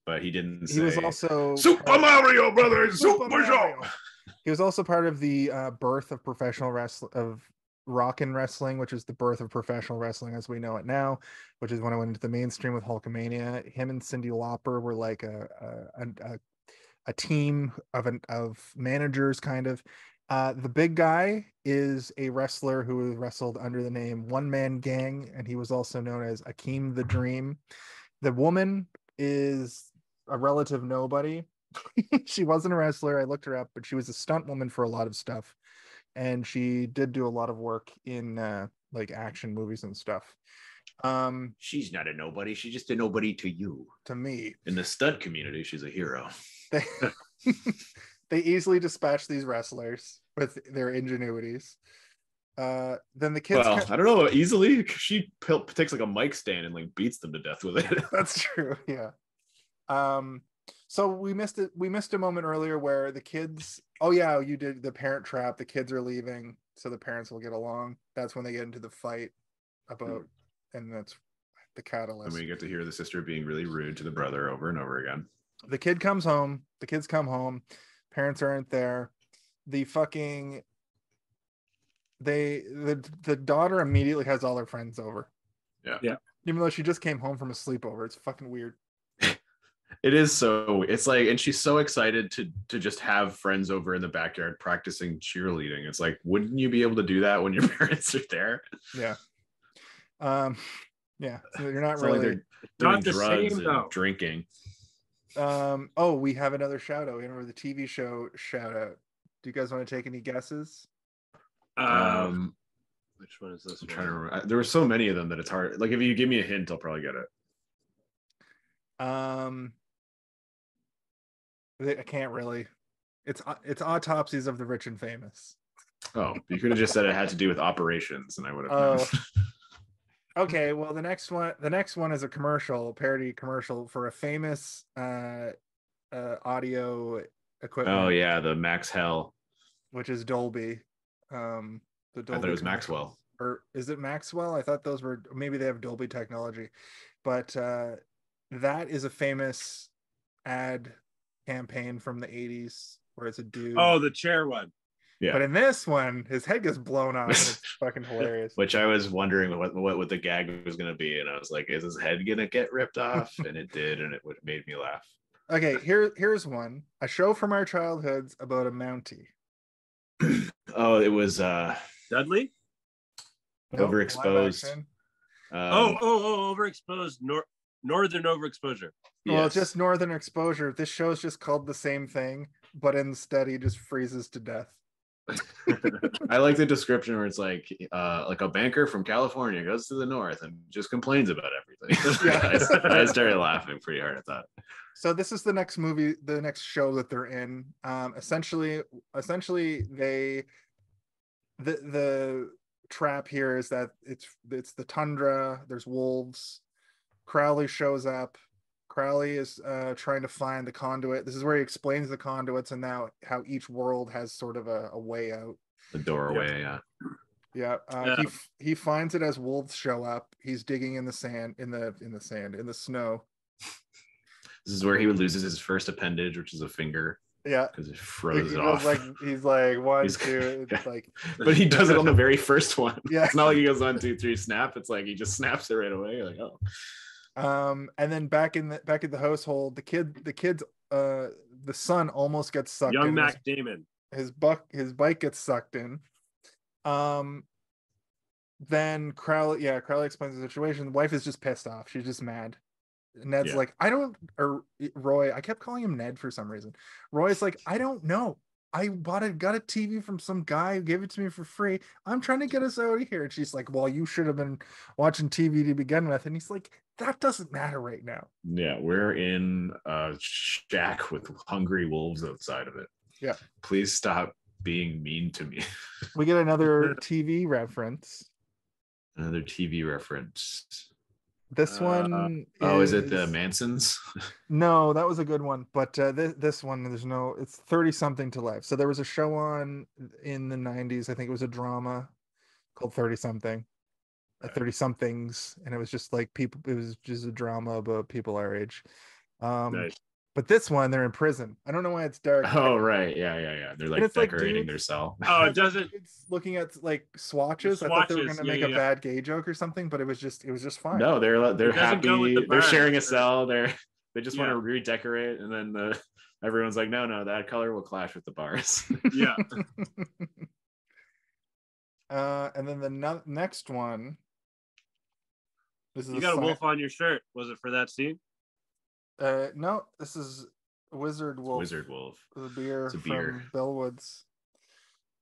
but he didn't say. He was also Super Mario Brothers Super Show. He was also part of the birth of professional Rockin' Wrestling, which is the birth of professional wrestling as we know it now, which is when I went into the mainstream with Hulkamania. Him and Cyndi Lauper were like a team of managers, kind of. The big guy is a wrestler who wrestled under the name One Man Gang, and he was also known as Akeem the Dream. The woman is a relative nobody. She wasn't a wrestler. I looked her up, but she was a stunt woman for a lot of stuff, and she did do a lot of work in like action movies and stuff. She's not a nobody. She's just a nobody to you. To me. In the stunt community, she's a hero. They easily dispatch these wrestlers with their ingenuities. Then the kids. Well, I don't know, easily. She takes like a mic stand and like beats them to death with it. That's true. Yeah. So we missed it. We missed a moment earlier where the kids. Oh yeah, you did the parent trap. The kids are leaving, so the parents will get along. That's when they get into the fight about, and that's the catalyst. And we get to hear the sister being really rude to the brother over and over again. The kid comes home. The kids come home. Parents aren't there. The daughter immediately has all her friends over. Yeah. Even though she just came home from a sleepover. It's fucking weird. It is so. It's like, and she's so excited to just have friends over in the backyard practicing cheerleading. It's like, wouldn't you be able to do that when your parents are there? Yeah. Yeah. So you're not It's really. not like they're Not doing the drugs same, and though. drinking. Oh, we have another shout out. The TV show shout out. Do you guys want to take any guesses? Which one is this? I'm trying to remember. There were so many of them that it's hard. Like, if you give me a hint, I'll probably get it. I can't really. It's autopsies of the rich and famous. Oh, you could have just said it had to do with operations, and I would have known. Okay, well, the next one is a parody commercial for a famous audio equipment. Oh yeah, the Max Hell, which is Dolby. The Dolby. I thought it was Maxwell. Or is it Maxwell? I thought those were, maybe they have Dolby technology, but that is a famous ad campaign from the 80s where it's a dude. Oh, the chair one. Yeah. But in this one, his head gets blown off, and it's fucking hilarious. Which I was wondering what the gag was going to be, and I was like, is his head going to get ripped off? And it did, and it made me laugh. Okay, here's one. A show from our childhoods about a Mountie. Oh, it was Dudley? Overexposed. Overexposed. Northern overexposure. Well, it's just northern exposure. This show is just called the same thing, but instead he just freezes to death. I like the description where it's like a banker from California goes to the north and just complains about everything. Yeah. I started laughing pretty hard at that. So this is the next movie, the next show that they're in. Essentially, the trap here is that it's the tundra. There's wolves. Crowley shows up. Crowley is trying to find the conduit. This is where he explains the conduits and now how each world has sort of a way out. The doorway, yeah. He finds it as wolves show up. He's digging in the sand, in the snow. This is where he loses his first appendage, which is a finger. Yeah, because it froze off. He's like 1, 2. It's like, but he does it on the very first one. Yeah, it's not like he goes 1, 2, 3, snap. It's like he just snaps it right away. You're like, oh. And then back in the household, the son almost gets sucked in. Young Mac Damon. His bike gets sucked in. Then Crowley explains the situation. The wife is just pissed off. She's just mad. Ned's like, Roy, I kept calling him Ned for some reason. Roy's like, I don't know. I got a TV from some guy who gave it to me for free. I'm trying to get us out of here. And she's like, well, you should have been watching TV to begin with. And he's like, that doesn't matter right now. Yeah, we're in a shack with hungry wolves outside of it. Yeah. Please stop being mean to me. We get another TV reference. This one is it the Mansons? No, that was a good one, but this one, it's 30 something to life. So there was a show on in the 90s, I think it was a drama called 30 something, 30 somethings, and it was just like people, it was just a drama about people our age. Nice. But this one, they're in prison. I don't know why it's dark. Oh, right. Yeah. They're like decorating their cell. Oh, it doesn't. It's looking at like swatches. I thought they were going to make a bad gay joke or something, but it was just fine. No, they're happy. They're sharing a cell. They just want to redecorate, and then everyone's like, no, that color will clash with the bars. Yeah. And then the next one. You got a wolf on your shirt. Was it for that scene? No, this is Wizard Wolf. Wizard Wolf. The beer from Bellwoods.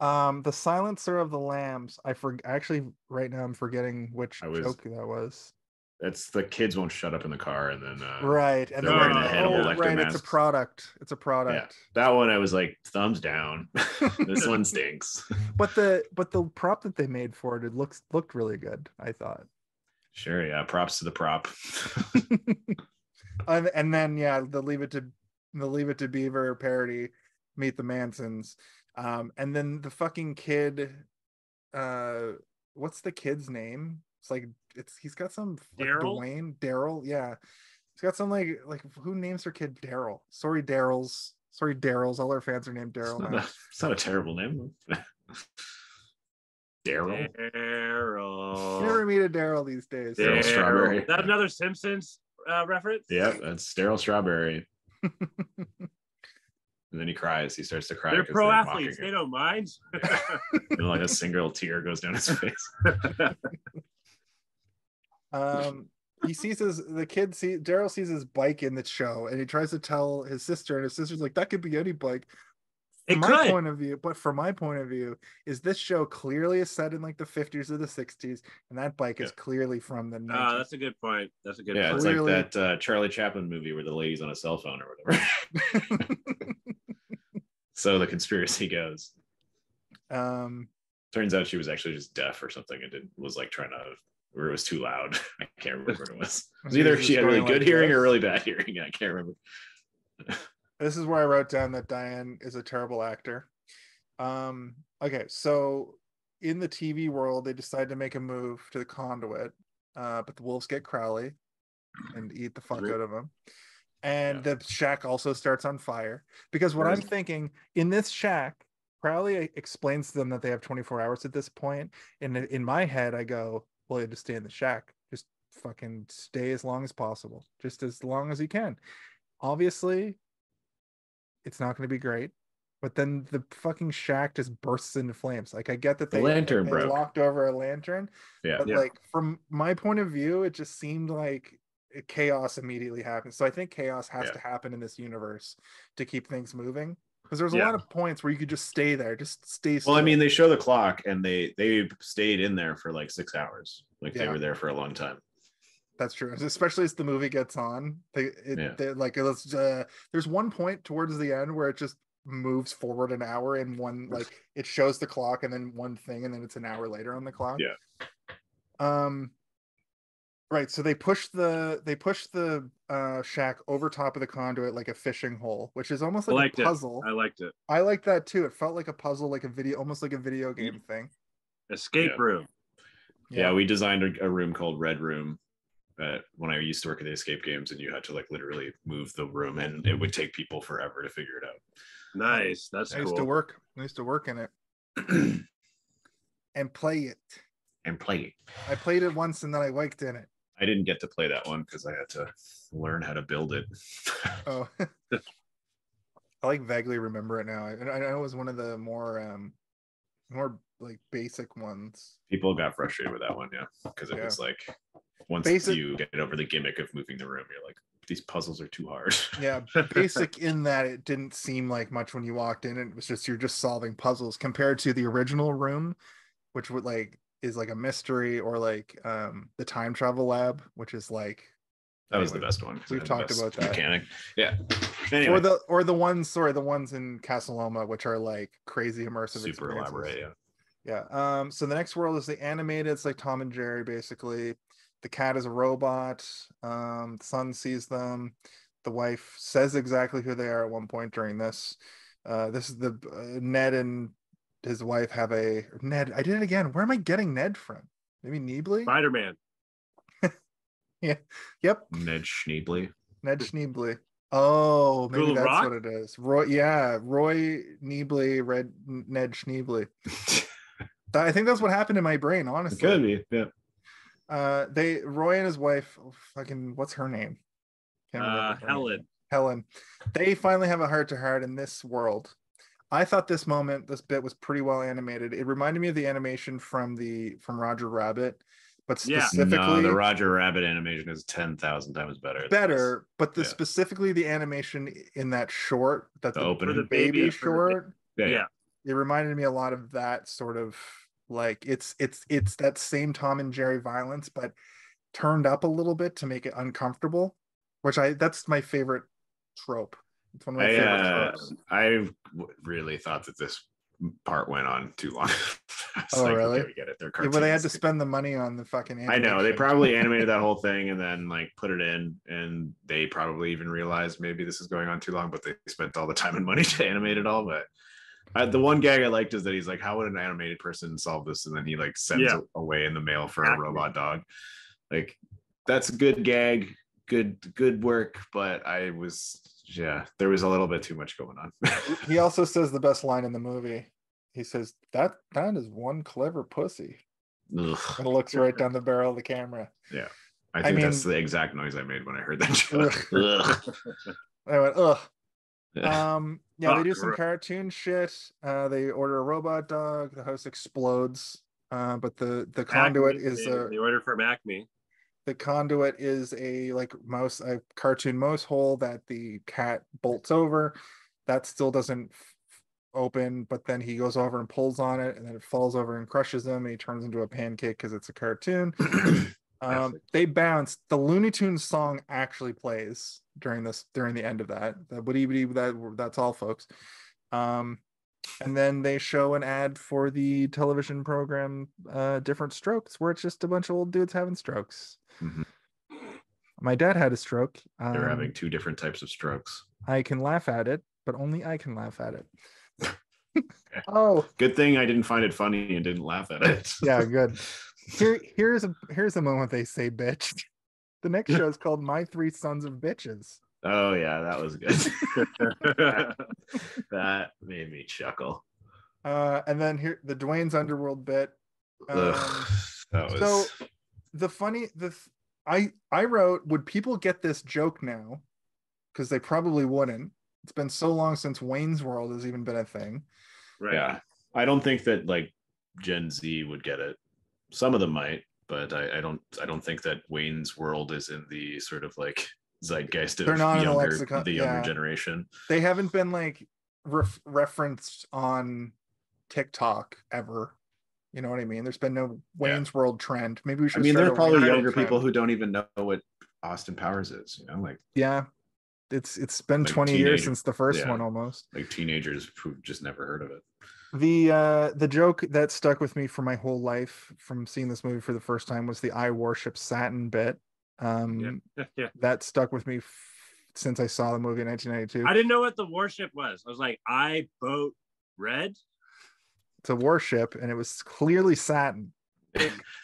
The Silencer of the Lambs. Actually, right now I'm forgetting which joke that was. That's the kids won't shut up in the car, and then right, and they're wearing the Hannibal Lecter mask. It's a product. Yeah, that one I was like, thumbs down. This one stinks. But the prop that they made for it looked really good, I thought. Sure, yeah. Props to the prop. And then the Leave It to Beaver parody, Meet the Mansons, and then the fucking kid. What's the kid's name? He's got some Daryl. Yeah, he's got some like who names their kid Daryl? Sorry, Daryl's. All our fans are named Daryl. It's not a terrible name. Daryl. You never meet a Daryl these days. Daryl Strawberry. Is that another Simpsons reference. Yeah, that's sterile strawberry. And then he cries. He starts to cry. They're 'cause pro they're athletes. mocking They him. don't mind. And like a single tear goes down his face. He sees Daryl sees his bike in the show, and he tries to tell his sister, and his sister's like, that could be any bike. From my point of view, is this show clearly is set in like the 50s or the 60s, and that bike is clearly from the 90s. That's a good point. That's a good Yeah, point. it's Clearly. like that Charlie Chaplin movie where the lady's on a cell phone or whatever. So the conspiracy goes. Turns out she was actually just deaf or something and was like trying to, or it was too loud. I can't remember what it was. It was either she had really good hearing or really bad hearing. I can't remember. This is where I wrote down that Diane is a terrible actor. Okay, so in the TV world, they decide to make a move to the conduit, but the wolves get Crowley and eat the fuck out of him. And the shack also starts on fire. Because what I'm thinking, in this shack, Crowley explains to them that they have 24 hours at this point. And in my head, I go, well, you have to stay in the shack. Just fucking stay as long as possible. Just as long as you can. Obviously, it's not going to be great, but then the fucking shack just bursts into flames. Like, I get that they locked over a lantern, but like from my point of view, it just seemed like chaos immediately happened. So I think chaos has to happen in this universe to keep things moving, because there's a lot of points where you could just stay there, just stay still. Well, I mean, they show the clock and they stayed in there for like 6 hours. Like they were there for a long time. That's true, especially as the movie gets on. There's one point towards the end where it just moves forward an hour in one, like it shows the clock and then one thing, and then it's an hour later on the clock. Right. So they push the shack over top of the conduit like a fishing hole, which is almost like a puzzle. I liked it. I liked that too. It felt like a puzzle, like almost like a video game thing. Escape room. Yeah, we designed a room called Red Room when I used to work at the escape games, and you had to like literally move the room, and it would take people forever to figure it out. Nice. That's cool. I used to work in it and play it. I played it once and then I worked in it. I didn't get to play that one because I had to learn how to build it. Oh, I like vaguely remember it now. I know it was one of the more like basic ones. People got frustrated with that one, because it was like once you get over the gimmick of moving the room, you're like, these puzzles are too hard. Yeah, basic in that it didn't seem like much when you walked in. It was just you're just solving puzzles compared to the original room, which would like is like a mystery, or like the time travel lab, which is like that was the best one. We've talked about that mechanic. Yeah. Anyway. Or the ones in Casa Loma, which are like crazy immersive, super elaborate. Yeah. So the next world is the animated. It's like Tom and Jerry, basically. The cat is a robot. The son sees them. The wife says exactly who they are at one point during this. This is the Ned and his wife have a Ned. I did it again. Where am I getting Ned from? Maybe Knable? Spider-Man. Yeah. Yep. Ned Schneebly. Oh, maybe Cool that's Rock? what it is. Roy Knable, Ned Schneebly. I think that's what happened in my brain, honestly. It could be, yeah. Roy and his wife, what's her name? Helen. Helen. They finally have a heart-to-heart in this world. I thought this bit was pretty well animated. It reminded me of the animation from Roger Rabbit, but specifically the Roger Rabbit animation is 10,000 times better. But specifically the animation in that short, that the opening baby short, it reminded me a lot of that sort of. Like it's that same Tom and Jerry violence, but turned up a little bit to make it uncomfortable, that's my favorite trope. It's one of my favorite tropes. I really thought that this part went on too long. Really? Okay, we get it. They're cartoons. But they had to spend the money on the fucking animation. I know, they probably animated that whole thing and then like put it in, and they probably even realized maybe this is going on too long, but they spent all the time and money to animate it all. But the one gag I liked is that he's like, how would an animated person solve this? And then he like sends away in the mail for a robot dog. Like, that's a good gag, good work, but there was a little bit too much going on. He also says the best line in the movie. He says, that is one clever pussy. Ugh. And looks right down the barrel of the camera. Yeah. I think mean, that's the exact noise I made when I heard that joke. Ugh. I went, ugh. Yeah. Yeah, Oh, they do some gross. cartoon shit. They order a robot dog. The house explodes. But the conduit Acme, is the order from Acme. a like mouse, a cartoon mouse hole that the cat bolts over. That still doesn't open, but then he goes over and pulls on it, and then it falls over and crushes him. And he turns into a pancake because it's a cartoon. They bounce. The Looney Tunes song actually plays during the end of that. That's all, folks. And then they show an ad for the television program Different Strokes, where it's just a bunch of old dudes having strokes. Mhm. My dad had a stroke. They're having two different types of strokes. I can laugh at it, but only I can laugh at it. Oh, good thing I didn't find it funny and didn't laugh at it. Yeah, good. Here's a moment they say bitch. The next show is called My Three Sons of Bitches. Oh yeah, that was good. that made me chuckle. And then here the Dwayne's Underworld bit. So I wrote, would people get this joke now? Because they probably wouldn't. It's been so long since Wayne's World has even been a thing. Right. Yeah, I don't think that like Gen Z would get it. Some of them might, but I don't think that Wayne's World is in the sort of like zeitgeist of They're not in the younger, lexicon. the younger generation. They haven't been like referenced on TikTok ever. You know what I mean? There's been no Wayne's World trend. Maybe we should. There are probably younger people who don't even know what Austin Powers is. You know, like it's been like 20 years since the first one, almost. Like teenagers who've just never heard of it. The joke that stuck with me for my whole life from seeing this movie for the first time was the I worship Satin bit. That stuck with me since I saw the movie in 1992. I didn't know what the worship was. I was like, I vote red. It's a warship, and it was clearly satin.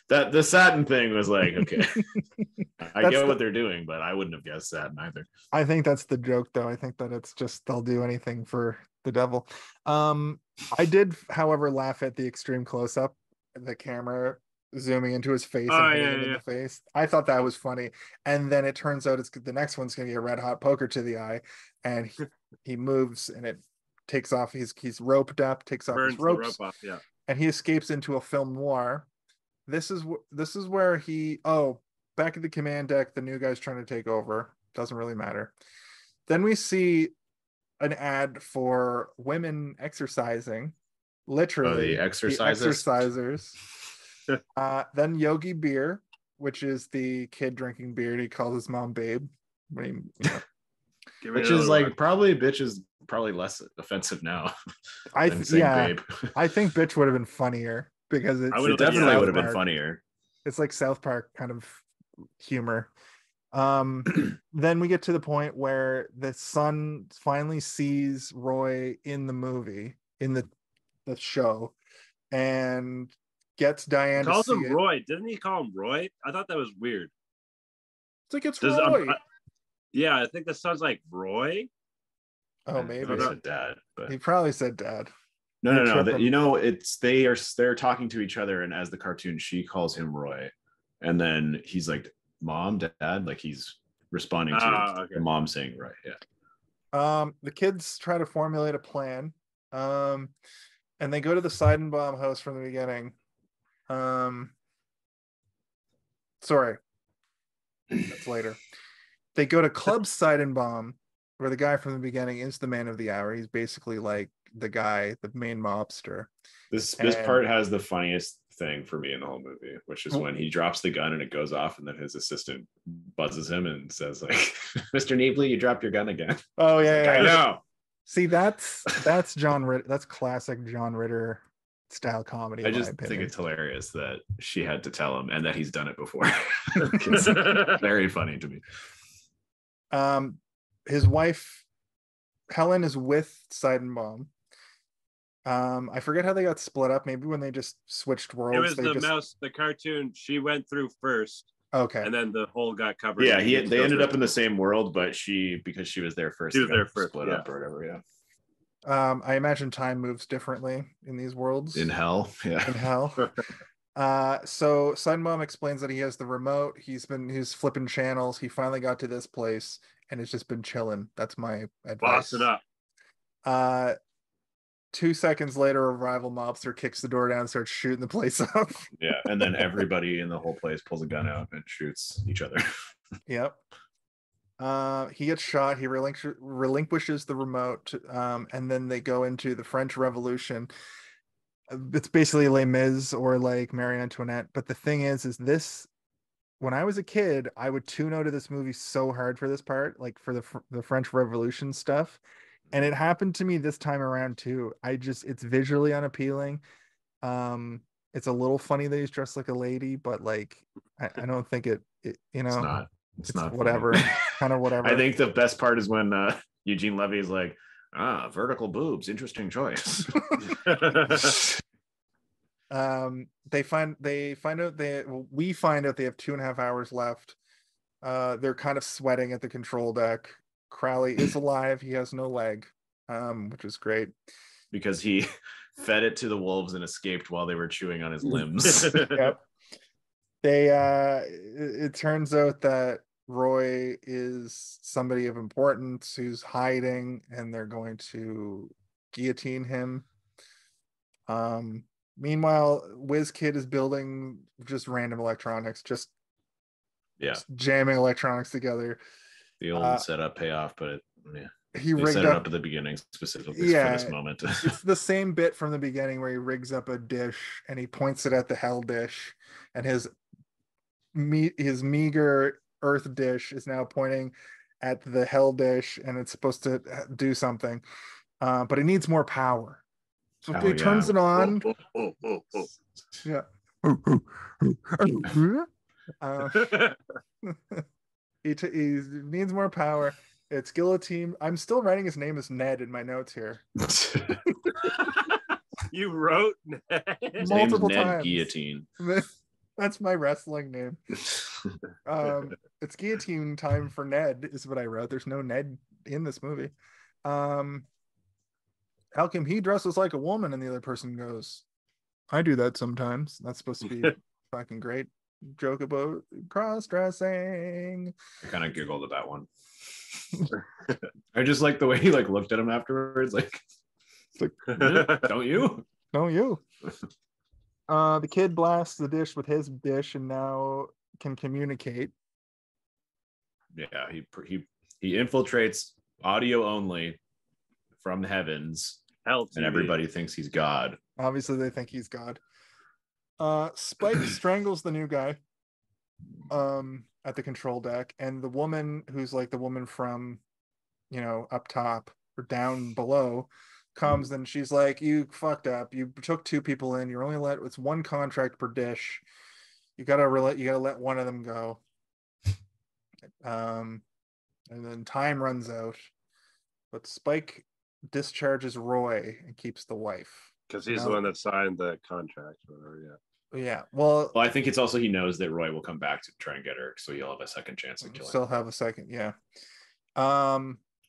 That the satin thing was like, okay, I get what they're doing, but I wouldn't have guessed satin either. I think that's the joke, though. I think that it's just they'll do anything for the devil. I did, however, laugh at the extreme close-up, the camera zooming into his face and hitting him in the face. I thought that was funny, and then it turns out the next one's going to be a red hot poker to the eye, and he moves and it takes off. He's roped up, takes off his ropes, and he escapes into a film noir. This is where back at the command deck, the new guy's trying to take over. Doesn't really matter. Then we see an ad for women exercising, literally the exercisers. Then Yogi Beer, which is the kid drinking beer. He calls his mom babe. Which is like probably bitch is probably less offensive now. I think bitch would have been funnier because it definitely would have been funnier. It's like South Park kind of humor. Then we get to the point where the son finally sees Roy in the movie, in the show, and gets Diane. Calls him Roy. Didn't he call him Roy? I thought that was weird. It's like it's Roy. Yeah, I think the son's like Roy. Oh, maybe he said dad, but he probably said dad. No. They're talking to each other, and as the cartoon, she calls him Roy, and then he's like, "Mom, Dad," like he's responding to the mom saying Roy. Yeah. The kids try to formulate a plan, and they go to the Seidenbaum house from the beginning. Sorry, that's later. They go to Club Seidenbaum, where the guy from the beginning is the man of the hour. He's basically like the guy, the main mobster. This part has the funniest thing for me in the whole movie, which is when he drops the gun and it goes off, and then his assistant buzzes him and says, like, "Mr. Knable, you dropped your gun again." Oh yeah, I know. See, that's John Ritter. That's classic John Ritter style comedy. I just think it's hilarious that she had to tell him and that he's done it before. It's very funny to me. His wife Helen is with Seidenbaum. I forget how they got split up. Maybe when they just switched worlds. It was the cartoon. She went through first. Okay. And then the whole got covered. Yeah, they ended up in the same world, but because she was there first. She was there first. Split up or whatever. Yeah. I imagine time moves differently in these worlds. In hell, yeah. In hell. So Sunbum explains that he has the remote. He's flipping channels. He finally got to this place and it's just been chilling. That's my advice. Bossing up. 2 seconds later, a rival mobster kicks the door down and starts shooting the place up. Yeah, and then everybody in the whole place pulls a gun out and shoots each other. Yep. He gets shot. He relinquishes the remote, and then they go into the French Revolution. It's basically Les Mis or like Marie Antoinette. But the thing is this, when I was a kid, I would tune out of this movie so hard for this part, like for the French Revolution stuff. And it happened to me this time around too. It's visually unappealing. It's a little funny that he's dressed like a lady, but like, I don't think it It's not whatever, kind of whatever. I think the best part is when Eugene Levy is like, vertical boobs, interesting choice. We find out they have 2.5 hours left. They're kind of sweating at the control deck. Crowley is alive. He has no leg, which is great because he fed it to the wolves and escaped while they were chewing on his limbs. Yep. It turns out that Roy is somebody of importance who's hiding, and they're going to guillotine him. Meanwhile, WizKid is building just random electronics, just jamming electronics together. The old setup payoff, but he rigged set it up at the beginning specifically for this moment. It's the same bit from the beginning where he rigs up a dish and he points it at the hell dish, and his meager earth dish is now pointing at the hell dish, and it's supposed to do something, but it needs more power. So he turns it on. Yeah. He needs more power. It's guillotine. I'm still writing his name as Ned in my notes here. You wrote Ned multiple times. Guillotine. That's my wrestling name. It's guillotine time for Ned is what I wrote. There's no Ned in this movie. How come he dresses like a woman and the other person goes, I do that sometimes. That's supposed to be fucking great joke about cross-dressing. I kind of giggled at that one. I just like the way he like looked at him afterwards, like don't you? The kid blasts the dish with his dish and now can communicate. Yeah, he infiltrates audio only from the heavens, and everybody thinks he's God. Obviously, they think he's God. Spike strangles the new guy at the control deck, and the woman who's like the woman from, up top or down below comes, and she's like, you fucked up. You took 2 people in. You're only it's 1 contract per dish. You gotta let one of them go. And then time runs out, but Spike discharges Roy and keeps the wife because he's the one that signed the contract or whatever. Yeah. Well, I think it's also he knows that Roy will come back to try and get her, so he'll have a second chance at killing still have a second. Yeah.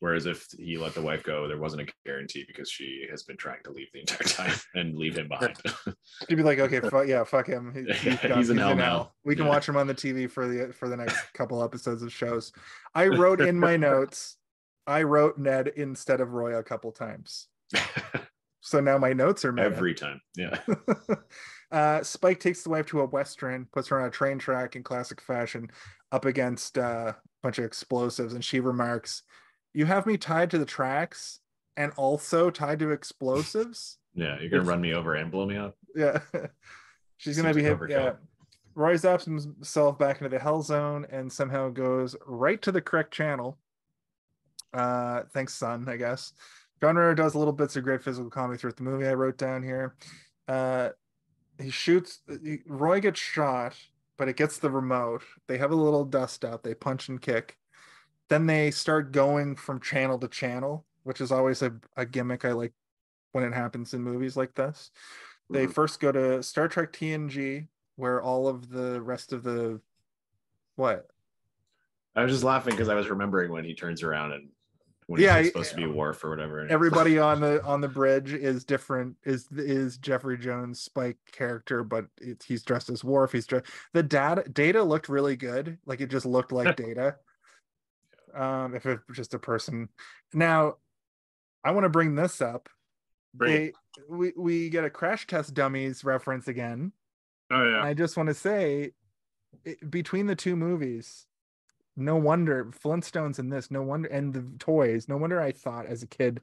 Whereas if he let the wife go, there wasn't a guarantee because she has been trying to leave the entire time and leave him behind. He'd be like, okay, fuck him. He's in hell now. We can watch him on the TV for the next couple episodes of shows. I wrote in my notes, I wrote Ned instead of Roy a couple times. So now my notes are meta. Every time. Yeah. Spike takes the wife to a Western, puts her on a train track in classic fashion up against a bunch of explosives, and she remarks, you have me tied to the tracks and also tied to explosives? Yeah, you're gonna run me over and blow me up? Yeah. She's gonna be hit. Yeah. Roy zaps himself back into the hell zone and somehow goes right to the correct channel. Thanks, son, I guess. Gunner does little bits of great physical comedy throughout the movie. I wrote down here. Roy gets shot, but it gets the remote. They have a little dust up. They punch and kick. Then they start going from channel to channel, which is always a gimmick I like when it happens in movies like this. They first go to Star Trek TNG, where all of the rest of what? I was just laughing because I was remembering when he turns around and when he's like, supposed to be Worf or whatever. Everybody on the bridge is different. Is Jeffrey Jones' Spike character, but he's dressed as Worf. The Data looked really good. Like it just looked like Data. If it's just a person. Now, I want to bring this up. We get a Crash Test Dummies reference again. Oh yeah. And I just want to say, between the two movies, no wonder Flintstones in this, no wonder, and the toys, no wonder I thought as a kid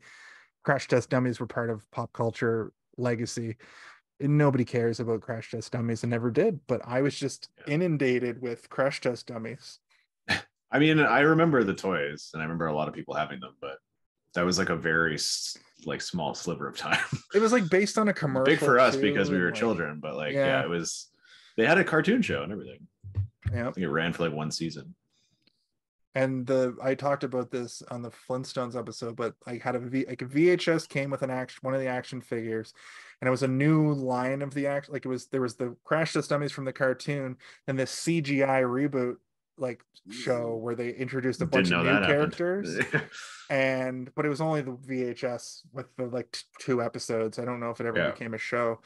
Crash Test Dummies were part of pop culture legacy. And nobody cares about Crash Test Dummies and never did, but I was just inundated with Crash Test Dummies. I mean, I remember the toys and I remember a lot of people having them, but that was like a very like small sliver of time. It was like based on a commercial. Big for us because we were children, but like it was. They had a cartoon show and everything. Yeah, I think it ran for like one season. And I talked about this on the Flintstones episode, but I had a VHS came with one of the action figures, and it was a new line of the action. Like there was the Crash Test Dummies from the cartoon, and this CGI reboot like show where they introduced a bunch of new characters. But it was only the VHS with the like 2 episodes. I don't know if it ever became a show.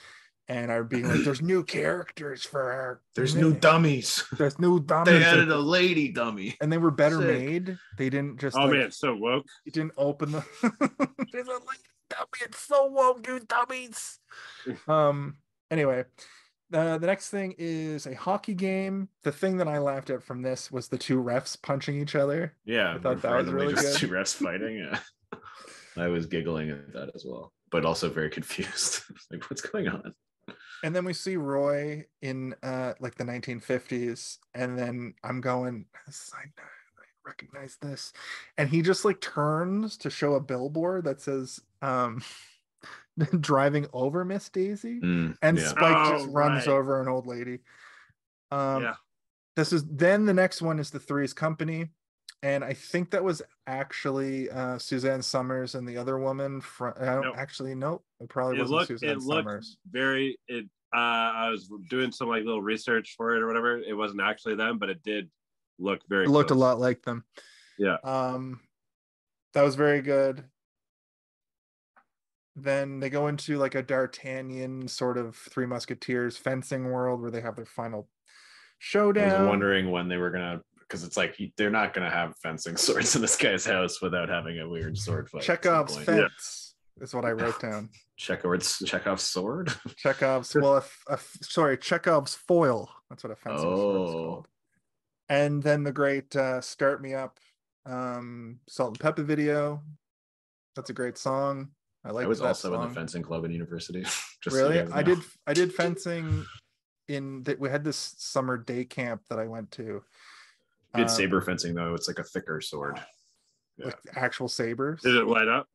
And I'm being like, there's new characters for our. There's new dummies. There's new dummies. They added a lady dummy. And they were better made. They didn't just. Oh, man, it's so woke. You didn't open the. There's a lady dummy. It's so woke, you dummies. Anyway, the next thing is a hockey game. The thing that I laughed at from this was the 2 refs punching each other. Yeah. I thought that was really good. 2 refs fighting. Yeah. I was giggling at that as well, but also very confused. Like, what's going on? And then we see Roy in like the 1950s, and then I'm going, I recognize this, and he just like turns to show a billboard that says driving over Miss Daisy, and Spike just runs over an old lady. This is then the next one is the Three's Company, and I think that was actually Suzanne Summers and the other woman from. Nope. It probably wasn't Suzanne Summers. I was doing some like little research for it or whatever. It wasn't actually them, but it did look very. It looked a lot like them. Yeah. That was very good. Then they go into like a D'Artagnan sort of Three Musketeers fencing world where they have their final showdown. I was wondering when they were gonna, because it's like they're not gonna have fencing swords in this guy's house without having a weird sword fight. Chekhov's fence is what I wrote down. Chekhov's sword. Chekhov's Chekhov's foil. That's what a fencing sword is called. And then the great "Start Me Up" Salt and Pepper video. That's a great song. I was also in the fencing club in university. Just really, so I did fencing we had this summer day camp that I went to. We did saber fencing though. It's like a thicker sword. With actual sabers. Did it light up?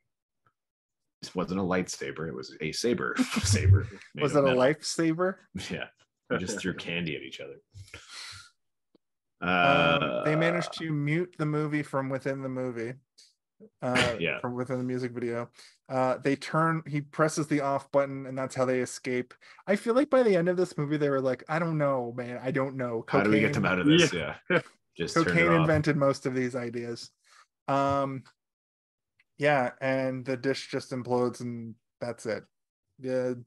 It wasn't a lightsaber. It was a saber. Was it a lifesaver? Yeah. We just threw candy at each other. They managed to mute the movie from within the movie. From within the music video. He presses the off button and that's how they escape. I feel like by the end of this movie they were like, I don't know, man, I don't know. How do we get them out of this? Just cocaine invented most of these ideas. And the dish just implodes and that's it.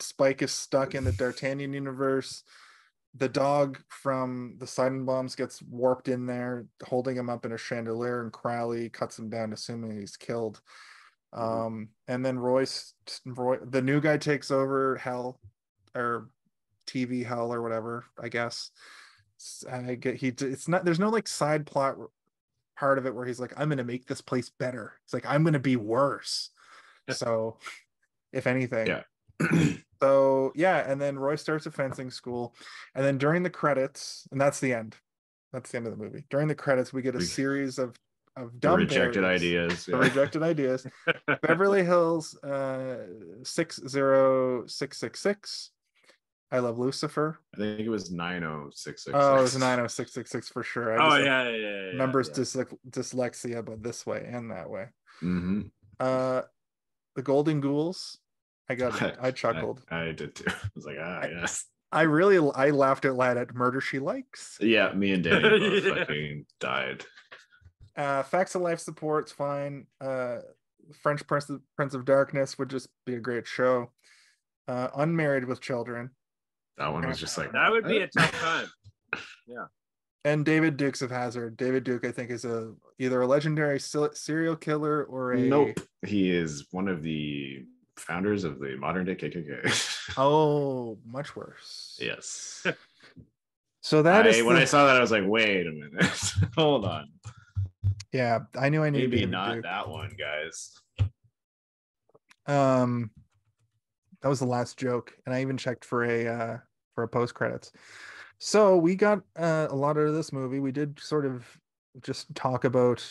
Spike is stuck in the D'Artagnan universe. The dog from the Sidon Bombs gets warped in there, holding him up in a chandelier, and Crowley cuts him down, assuming he's killed. And then Roy, the new guy, takes over Hell, or TV Hell, or whatever. I guess. It's not. There's no like side plot part of it where he's like, I'm gonna make this place better. It's like I'm gonna be worse. So, if anything, So and then Roy starts a fencing school, and then during the credits, and that's the end. That's the end of the movie. During the credits, we get a series of dumb rejected ideas. The rejected ideas. Beverly Hills 60666. I Love Lucifer. I think it was 90666. Oh, it was 90666 for sure. Numbers yeah. Dyslexia, but this way and that way. Mm-hmm. The Golden Ghouls. I chuckled. I did too. I was like, yes. I laughed out loud at Murder She Likes. Yeah, me and Danny both fucking died. Facts of Life support's fine. French Prince of Darkness would just be a great show. Unmarried with Children. That one was just like, that would be a tough time. Yeah. And David Dukes of Hazzard. David Duke, I think, is either a legendary serial killer or a... Nope. He is one of the founders of the modern day KKK. Oh, much worse. Yes. So that is when I saw that, I was like, wait a minute. Hold on. Yeah, I knew I needed maybe David not Duke. that one, guys. That was the last joke, and I even checked for a post credits. So we got a lot out of this movie. We did sort of just talk about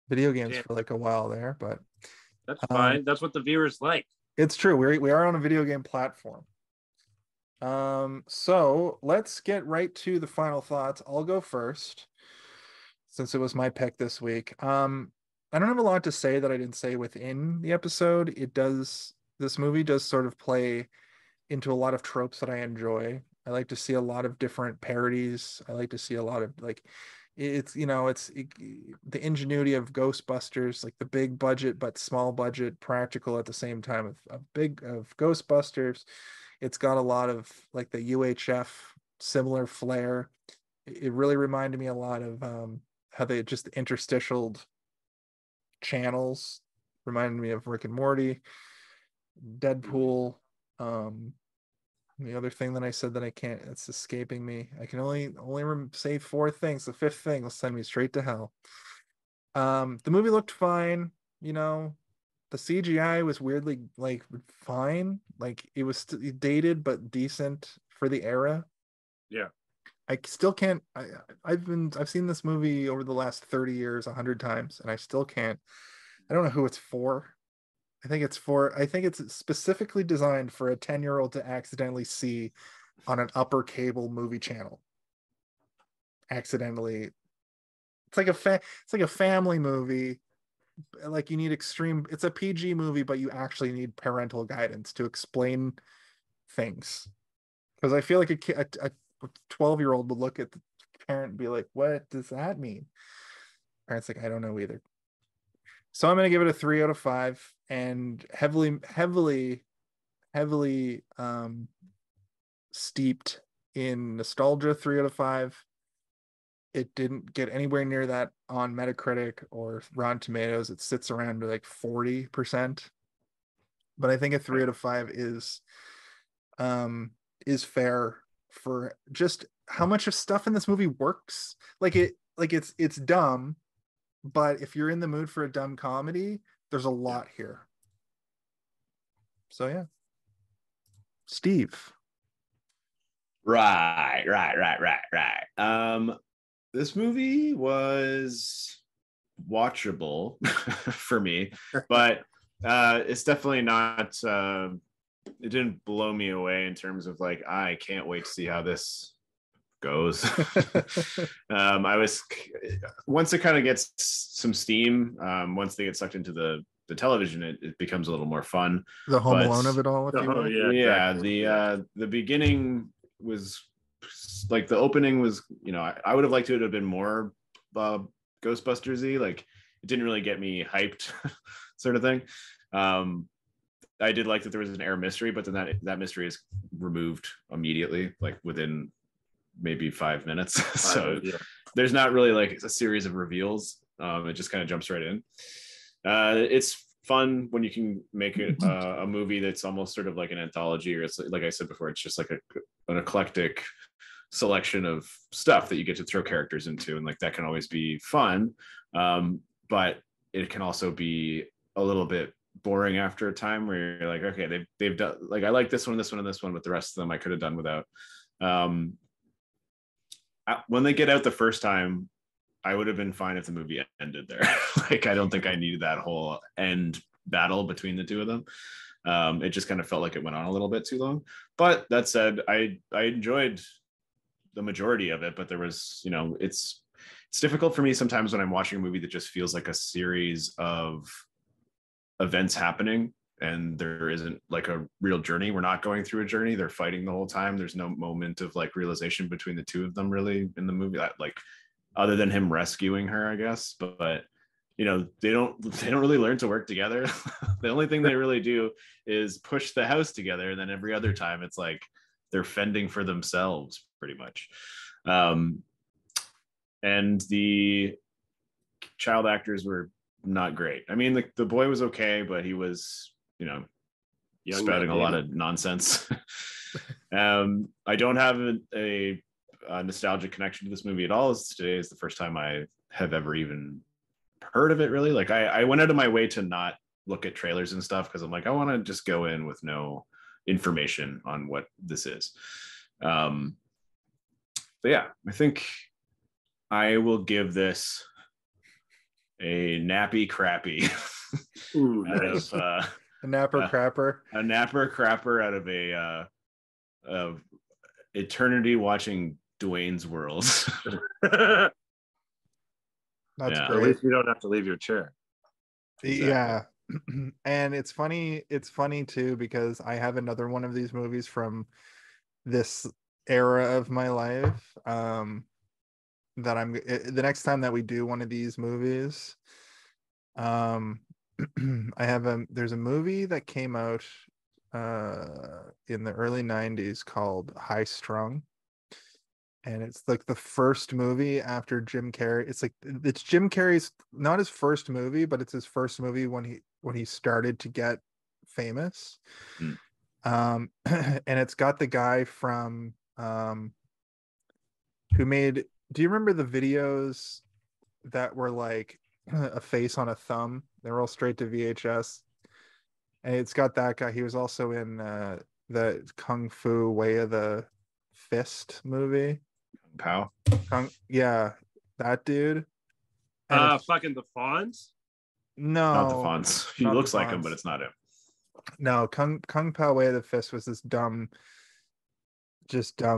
video games for like a while there, but that's fine. That's what the viewers like. It's true. We are on a video game platform. So let's get right to the final thoughts. I'll go first, since it was my pick this week. I don't have a lot to say that I didn't say within the episode. This movie does sort of play into a lot of tropes that I enjoy. I like to see a lot of different parodies. I like to see a lot of the ingenuity of Ghostbusters, like the big budget but small budget, practical at the same time of Ghostbusters. It's got a lot of like the UHF similar flair. It really reminded me a lot of how they just interstitialed channels. Reminded me of Rick and Morty, Deadpool. The other thing that I said that I can't, it's escaping me. I can only say four things. The fifth thing will send me straight to hell. The movie looked fine. The CGI was weirdly like fine. Like it was dated but decent for the era. Yeah. I still can't. I've seen this movie over the last 30 years 100 times, and I still can't. I don't know who it's for. I think it's specifically designed for a 10-year-old to accidentally see on an upper cable movie channel. Accidentally. It's like a family movie. Like you need it's a PG movie, but you actually need parental guidance to explain things. Because I feel like a 12-year-old would look at the parent and be like, what does that mean? Parent's like, I don't know either. So I'm going to give it a 3 out of 5, and heavily steeped in nostalgia. 3 out of 5. It didn't get anywhere near that on Metacritic or Rotten Tomatoes. It sits around like 40%, but I think a 3 out of 5 is fair for just how much of stuff in this movie works. It's dumb. But if you're in the mood for a dumb comedy, there's a lot here. So yeah. Steve. Right. This movie was watchable for me, but it's definitely not it didn't blow me away in terms of like, I can't wait to see how this goes. I was, once it kind of gets some steam, once they get sucked into the television, it becomes a little more fun. The Home Alone of it all. The beginning was like, the opening was, I would have liked it to have been more Ghostbusters-y. Like it didn't really get me hyped sort of thing. I did like that there was an air mystery, but then that mystery is removed immediately, like within maybe 5 minutes. So there's not really like a series of reveals. It just kind of jumps right in. It's fun when you can make it a movie that's almost sort of like an anthology, or it's like I said before, it's just like an eclectic selection of stuff that you get to throw characters into, and like that can always be fun. But it can also be a little bit boring after a time, where you're like, okay, they've done, like, I like this one, this one, and this one, but the rest of them I could have done without. When they get out the first time, I would have been fine if the movie ended there. Like, I don't think I needed that whole end battle between the two of them. It just kind of felt like it went on a little bit too long. But that said, I enjoyed the majority of it, but there was, it's difficult for me sometimes when I'm watching a movie that just feels like a series of events happening, and there isn't like a real journey. We're not going through a journey. They're fighting the whole time. There's no moment of like realization between the two of them really in the movie. other than him rescuing her, I guess. But you know, they don't really learn to work together. The only thing they really do is push the house together, and then every other time it's like they're fending for themselves pretty much. And the child actors were not great. I mean, the boy was okay, but he was, you know, spouting a lot of nonsense. I don't have a nostalgic connection to this movie at all. Today is the first time I have ever even heard of it, really. Like I went out of my way to not look at trailers and stuff because I'm like, I want to just go in with no information on what this is. But yeah, I think I will give this a nappy crappy. Ooh, nice. A napper crapper. A napper crapper out of eternity watching Dwayne's World. That's great. great. At least you don't have to leave your chair. Exactly. Yeah. And it's funny too, because I have another one of these movies from this era of my life. That the next time that we do one of these movies, I have there's a movie that came out in the early 90s called High Strung, and it's like the first movie after Jim Carrey. It's Jim Carrey's, not his first movie, but it's his first movie when he started to get famous. And it's got the guy from who made, do you remember the videos that were like a face on a thumb? They're all straight to VHS. And it's got that guy. He was also in the Kung Fu Way of the Fist movie. Pow. Yeah, that dude. And fucking the Fonz? No. Not the Fonz. He looks like him, but it's not him. No, Kung Pao Way of the Fist was this dumb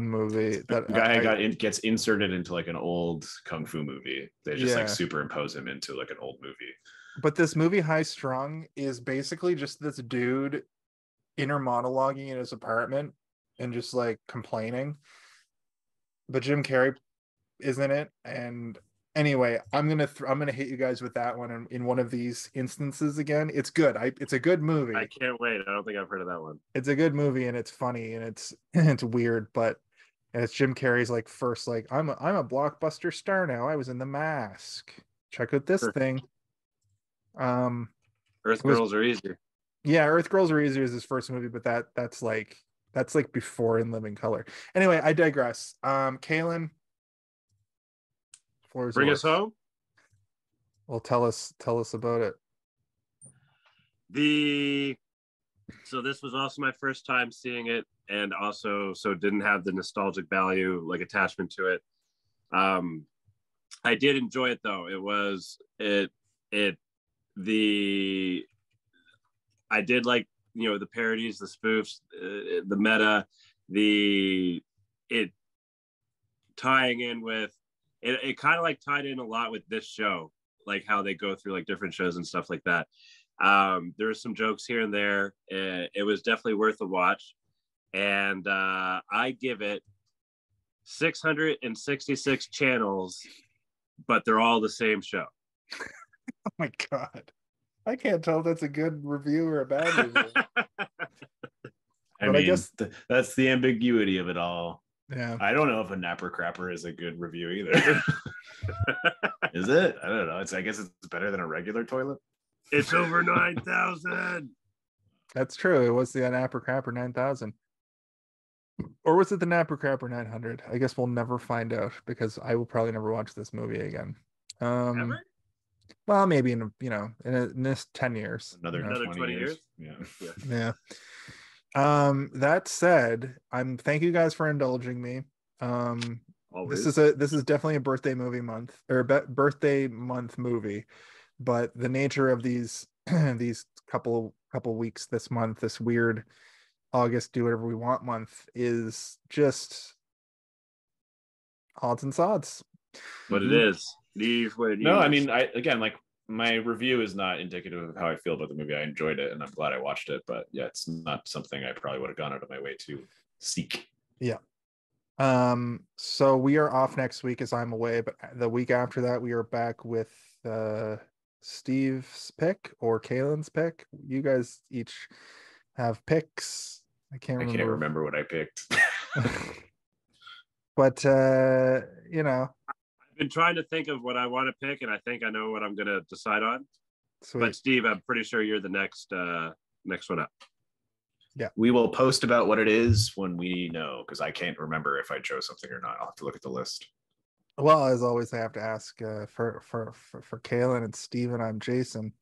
movie that the guy gets inserted into like an old kung fu movie. They just like superimpose him into like an old movie. But this movie High Strung is basically just this dude inner monologuing in his apartment and just like complaining. But Jim Carrey is in it, and anyway, I'm gonna hit you guys with that one in one of these instances again. It's good. It's a good movie. I can't wait. I don't think I've heard of that one. It's a good movie, and it's funny, and it's weird, and it's Jim Carrey's like first, like, I'm a blockbuster star now. I was in The Mask. Check out this thing. Earth Girls Are Easier. Yeah, Earth Girls Are Easier is his first movie, but that's like before In Living Color. Anyway, I digress. Kaylin, bring us home. Well, tell us about it. So this was also my first time seeing it, and also so didn't have the nostalgic value, like attachment to it. I did enjoy it though. I did like, you know, the parodies, the spoofs, the meta, it tying in with it kind of like tied in a lot with this show, like how they go through like different shows and stuff like that. There were some jokes here and there. It was definitely worth a watch, and I give it 666 channels, but they're all the same show. Oh my god, I can't tell if that's a good review or a bad review. I guess that's the ambiguity of it all. Yeah, I don't know if a napper crapper is a good review either. Is it? I don't know. I guess it's better than a regular toilet. It's over 9,000. That's true. It was the Napper Crapper 9,000. Or was it the Napper Crapper 900? I guess we'll never find out, because I will probably never watch this movie again. Ever? Well, maybe in this 10 years. Another 20 years. Yeah. That said, thank you guys for indulging me. This is definitely a birthday movie month, or birthday month movie, but the nature of these these couple weeks this month, this weird August do whatever we want month, is just odds and sods. But it is. Leave what it is. No, I mean, like my review is not indicative of how I feel about the movie. I enjoyed it, and I'm glad I watched it. But yeah, it's not something I probably would have gone out of my way to seek. Yeah. So we are off next week as I'm away, but the week after that we are back with Steve's pick or Kaylin's pick. You guys each have picks. I can't remember what I picked. But you know, I've been trying to think of what I want to pick, and I think I know what I'm going to decide on. sweet. But Steve, I'm pretty sure you're the next one up. Yeah, we will post about what it is when we know, because I can't remember if I chose something or not. I'll have to look at the list. Well, as always, I have to ask for Kaylin and Steven, I'm Jason.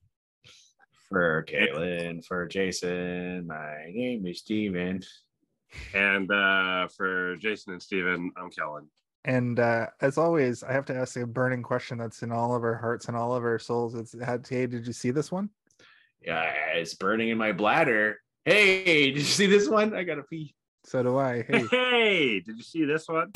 For Kaylin, for Jason, my name is Steven. And for Jason and Steven, I'm Kellen. And as always, I have to ask a burning question that's in all of our hearts and all of our souls. Hey, did you see this one? Yeah, it's burning in my bladder. Hey, did you see this one? I gotta pee. So do I. Hey, Hey, did you see this one?